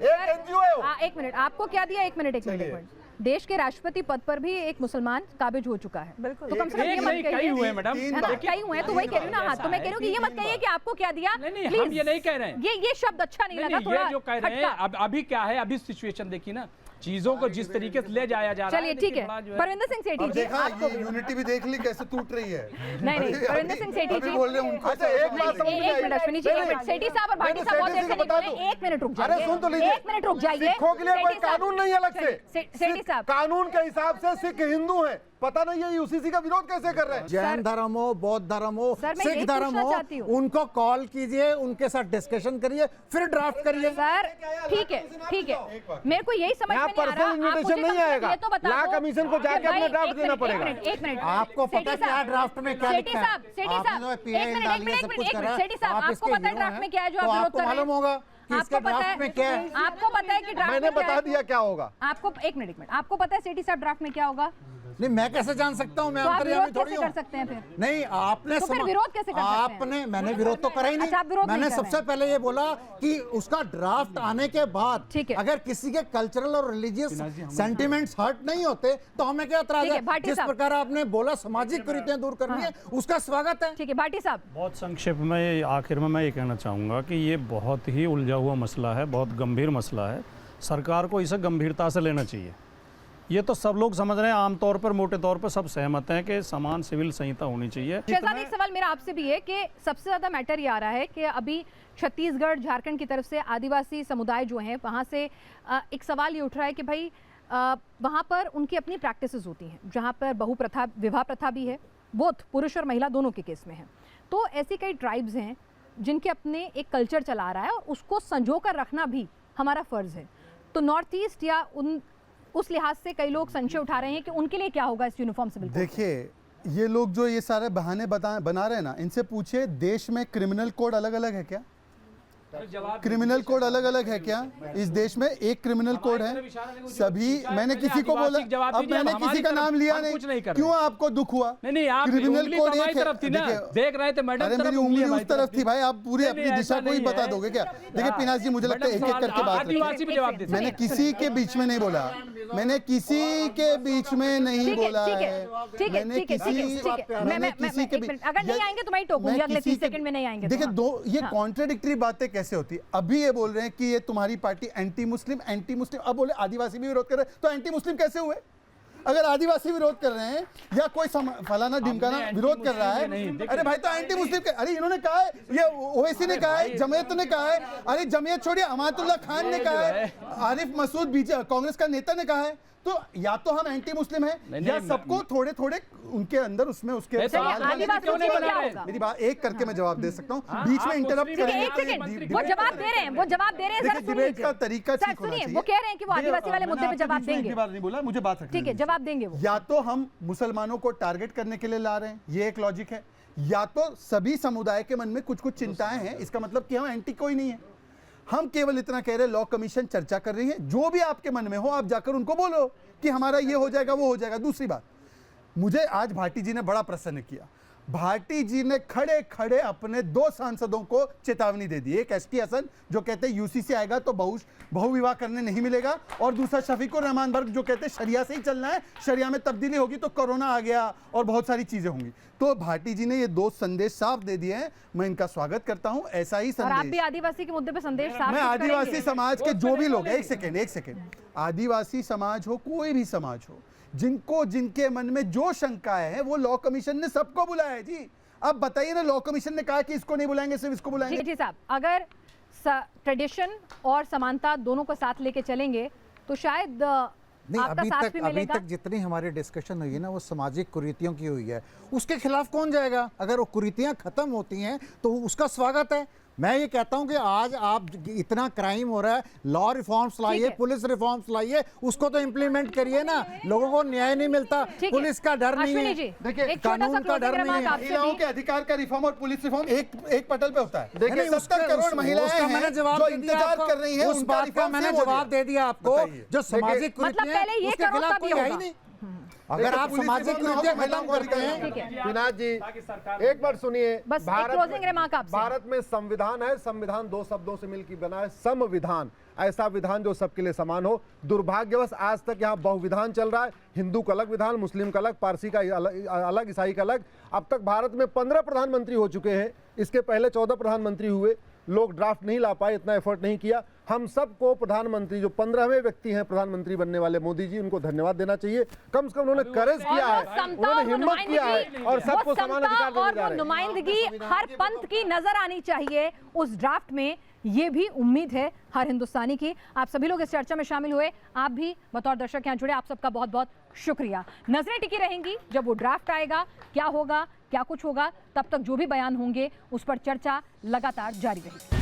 एक एनजीओ है वो। एक मिनट, आपको क्या दिया? एक मिनट, एक मिनट, एक मिनट। देश के राष्ट्रपति पद पर भी एक मुसलमान काबिज हो चुका है, तो कम से कम ये एक मत नहीं, कई कहिए, हुए मैडम, है ना, कई हुए हैं, तो वही कह रही हूँ ना। हाँ, तो मैं कह रही हूँ कि ये मत कहिए कि आपको क्या दिया। नहीं, हम Please, ये नहीं कह रहे हैं। ये शब्द अच्छा नहीं लगा, नहीं, थोड़ा ये जो कह रहे हैं खटका। अब अभी क्या है, अभी सिचुएशन देखिए ना, चीजों को जिस तरीके से ले जाया जा रहा है। चलिए ठीक है, देखिए, बड़ा जो परविंदर सिंह सेठी अब जी, देखा आपको ये यूनिटी भी देख ली कैसे टूट रही है। नहीं नहीं, परविंदर सिंह सेठी अभी जी, बोल रहे हैं उनको अच्छा, एक बात समझ में एक आई। मिनट अश्विनी जी, एक मिनट, सेठी साहब और भाटी मैंने साहब बहुत देर सेठी से जी को नहीं बता बोले, दूं। एक मिनट रुक अरे जाइए, सुन तो लीजिए, एक मिनट रुक जाइए। सिखों के लिए कोई सेठी साहब, कानून नहीं अलग से, सेठी साहब, कानून के हिसाब से सिख हिंदू हैं, पता नहीं है यूसीसी का विरोध कैसे कर रहे हैं। जैन धर्म हो, बौद्ध धर्म हो, सर, मैं यही सिख धर्म पूछना हो, चाहती हूँ। उनको कॉल कीजिए, उनके साथ डिस्कशन करिए, फिर ड्राफ्ट करिए। सर ठीक है, ठीक है, मेरे को यही समझ में यहाँ नहीं आ रहा। पर्सनल आप मुझे इन्विटेशन कम नहीं से कम आएगा, ये तो बता लॉ दो कमीशन को कि जाके भाई, अपना ड्राफ्ट एक देना मिनट, पड़ेगा। एक मिनट, आपको पता है क्या ड्राफ्ट में क्या सेठी लिखा है? साहब, सेठी आपने साहब, जो एक PIL मिनट, डाली है, एक सब मिनट, कुछ एक करा मिनट, है, सेठी साहब, आप आपको इसके पता है हीरो ड्राफ्ट हैं, में क्या है जो तो आप विरोध आपको कर रहे मालूम हैं? होगा कि इसके आपको पता ड्राफ्ट में क्या है। आपको पता है कि ड्राफ्ट मैंने में क्या बता है? दिया क्या होगा। आपको एक मिनट, आपको पता है सेठी साहब ड्राफ्ट में क्या होगा? नहीं, मैं कैसे जान सकता हूँ? मैं तो आप अंतर्यामी विरोध थोड़ी कैसे हूँ। कर सकते हैं फिर? नहीं, आपने तो फिर समा- विरोध कैसे कर सकते हैं? आपने, मैंने विरोध तो करा ही अच्छा, आप विरोध नहीं। नहीं मैंने कर सबसे रहे पहले ये बोला कि उसका ड्राफ्ट आने के बाद ठीक है। अगर किसी के कल्चरल और रिलीजियस सेंटिमेंट्स हर्ट नहीं होते तो हमें क्या एतराज ठीक है, है? भाटी जिस साहब। प्रकार आपने बोला सामाजिक कुरीतियां दूर करनी है, उसका स्वागत है। ठीक है, भाटी साहब, बहुत संक्षेप में आखिर में मैं ये कहना चाहूँगा कि ये बहुत ही उलझा हुआ मसला है, बहुत गंभीर मसला है। सरकार को इसे गंभीरता से लेना चाहिए। ये तो सब लोग समझ रहे हैं, आमतौर पर मोटे तौर पर सब सहमत हैं कि समान सिविल संहिता होनी चाहिए। शहजाद, एक सवाल मेरा आपसे भी है कि सबसे ज्यादा मैटर ये आ रहा है कि अभी छत्तीसगढ़, झारखंड की तरफ से आदिवासी समुदाय जो हैं वहाँ से एक सवाल ये उठ रहा है कि भाई वहाँ पर उनकी अपनी प्रैक्टिसेस होती हैं, जहाँ पर बहु प्रथा, विवाह प्रथा भी है, बोथ पुरुष और महिला दोनों के केस में है। तो ऐसी कई ट्राइब्स हैं जिनके अपने एक कल्चर चला आ रहा है और उसको संजो कर रखना भी हमारा फ़र्ज़ है। तो नॉर्थ ईस्ट या उस लिहाज से कई लोग संशय उठा रहे हैं कि उनके लिए क्या होगा इस यूनिफॉर्म सिविल कोड? देखिए, ये लोग जो ये सारे बहाने बना रहे हैं ना, इनसे पूछिए देश में क्रिमिनल कोड अलग अलग है क्या? क्रिमिनल कोड अलग अलग है क्या? इस देश में एक क्रिमिनल कोड है सभी। मैंने किसी को बोला, अब मैंने किसी का नाम लिया नहीं, क्यों आपको दुख हुआ? नहीं, आप क्रिमिनल कोड एक है। थी ना, देख रहे थे मैडम, अरे मेरी उंगली उस तरफ थी भाई, आप पूरी अपनी दिशा को ही बता दोगे क्या? देखिए पिनाश जी, मुझे लगता है एक एक करके बात रखिए। मैंने किसी के बीच में नहीं बोला, मैंने किसी के बीच में नहीं बोला है। मैंने किसी के बीच, अगर नहीं आएंगे तो मैं टोकूंगी, अगले 30 सेकंड में नहीं आएंगे। देखिए दो ये कॉन्ट्राडिक्टरी बातें कैसे होती है? अभी ये बोल रहे हैं कि ये तुम्हारी पार्टी एंटी मुस्लिम, अब बोले आदिवासी भी विरोध कर रहे हैं, तो एंटी मुस्लिम कैसे हुए? अगर आदिवासी विरोध कर रहे हैं या कोई फलाना ढिमकाना विरोध कर रहा है, अरे भाई तो एंटी मुस्लिम, अरे इन्होंने कहा है, ये ओवैसी ने कहा है, जमीयत ने कहा है, अरे जमीयत छोड़िए, अमातुल्लाह खान ने कहा है, आरिफ मसूद कांग्रेस का नेता ने कहा है। तो या तो हम एंटी मुस्लिम हैं या सबको थोड़े थोड़े उनके अंदर उसमें उसके मेरी बात एक करके मैं जवाब दे सकता हूँ, बीच में इंटरप्ट करेंगे। वो जवाब दे रहे हैं, वो जवाब दे रहे हैं, जरा डिबेट का तरीका ठीक होना सुनिए। चाहिए। वो कह रहे हैं कि वो आदिवासी वाले मुद्दे पे जवाब देंगे। बार नहीं बोला, मुझे बात रखनी ठीक है, जवाब देंगे वो। या तो हम मुसलमानों को टारगेट करने के लिए ला रहे हैं, ये एक लॉजिक है, या तो सभी समुदाय के मन में कुछ कुछ चिंताएं हैं, इसका मतलब कि हम एंटी कोई नहीं है। हम केवल इतना कह रहे हैं, लॉ कमीशन चर्चा कर रही है, जो भी आपके मन में हो आप जाकर उनको बोलो कि हमारा ये हो जाएगा, वो हो जाएगा। दूसरी बात, मुझे आज भाटी जी ने बड़ा प्रसन्न किया। भाटी जी ने खड़े खड़े अपने 2 सांसदों को चेतावनी दे दी। एक एसटी हसन जो कहते हैं यूसीसी आएगा तो बहुविवाह करने नहीं मिलेगा, और दूसरा शफीकुर रहमान बर्ग जो कहते हैं शरिया से ही चलना है, शरिया में तब्दीली होगी तो कोरोना आ गया और बहुत सारी चीजें होंगी। तो भाटी जी ने ये 2 संदेश साफ दे दिए हैं, मैं इनका स्वागत करता हूं। ऐसा ही संदेश, और आप भी आदिवासी के मुद्दे पे संदेश साफ मैं आदिवासी समाज के जो भी लोग, एक सेकेंड, आदिवासी समाज हो, कोई भी समाज हो, जिनके मन में जो शंकाएं हैं, वो लॉ कमीशन ने सबको बुलाया है जी। अब बताइए ना, लॉ कमीशन ने कहा कि इसको नहीं बुलाएंगे, सिर्फ इसको बुलाएंगे। जी साहब, अगर ट्रेडिशन और समानता दोनों को साथ लेके चलेंगे तो शायद नहीं, आपका साथ भी अभी मिलेगा? तक जितनी हमारी डिस्कशन हुई है ना, वो सामाजिक कुरीतियों की हुई है। उसके खिलाफ कौन जाएगा? अगर वो कुरीतियां खत्म होती हैं तो उसका स्वागत है। मैं ये कहता हूं कि आज आप इतना क्राइम हो रहा है, लॉ रिफॉर्म्स लाइए, पुलिस रिफॉर्म्स लाइए, उसको तो इम्प्लीमेंट करिए ना। लोगों को न्याय नहीं मिलता, पुलिस का डर नहीं है, देखिए कानून का डर नहीं है। महिलाओं के अधिकार का रिफॉर्म और पुलिस रिफॉर्म एक पटल पे होता है। देखिए, नहीं, 70 करोड़ महिलाएं उसका मैंने हैं जवाब जो दे दिया इंतजार आपको। कर रही हैं, उस उनका बात का रिफॉर्म मैंने सेम हो जवाब गया। दे दिया आपको। बताइए। जो सामाजिक मतलब कुरीतियां पहले ये उसके करो खिलाफ तभी कोई है ही होगा। नहीं। अगर आप सामाजिक कुरीतियां खत्म करते हैं, विनाश जी एक बार सुनिए, बस एक क्लोजिंग रिमार्क आपसे। भारत में संविधान है, संविधान दो शब्दों से मिलकर बना है, संविधान। ऐसा विधान जो सबके लिए समान हो। दुर्भाग्यवश आज तक यहाँ बहुविधान चल रहा है, हिंदू का अलग विधान, मुस्लिम का अलग, पारसी का अलग, ईसाई का अलग। अब तक भारत में 15 प्रधानमंत्री हो चुके हैं, इसके पहले 14 प्रधानमंत्री हुए। लोग ड्राफ्ट नहीं ला पाए, इतना एफर्ट नहीं किया। हम सबको प्रधानमंत्री, जो 15वें व्यक्ति हैं प्रधानमंत्री बनने वाले, मोदी जी, उनको धन्यवाद देना चाहिए। कम से कम उन्होंने करेज किया है, उन्होंने हिम्मत किया है और सबको समान अधिकार देने जा रहे हैं। नुमाइंदगी हर पंथ की नजर आनी चाहिए उस ड्राफ्ट में, ये भी उम्मीद है हर हिंदुस्तानी की। आप सभी लोग इस चर्चा में शामिल हुए, आप भी बतौर दर्शक यहाँ जुड़े, आप सबका बहुत बहुत शुक्रिया। नजरें टिकी रहेंगी, जब वो ड्राफ्ट आएगा क्या होगा, क्या कुछ होगा, तब तक जो भी बयान होंगे उस पर चर्चा लगातार जारी रहेगी।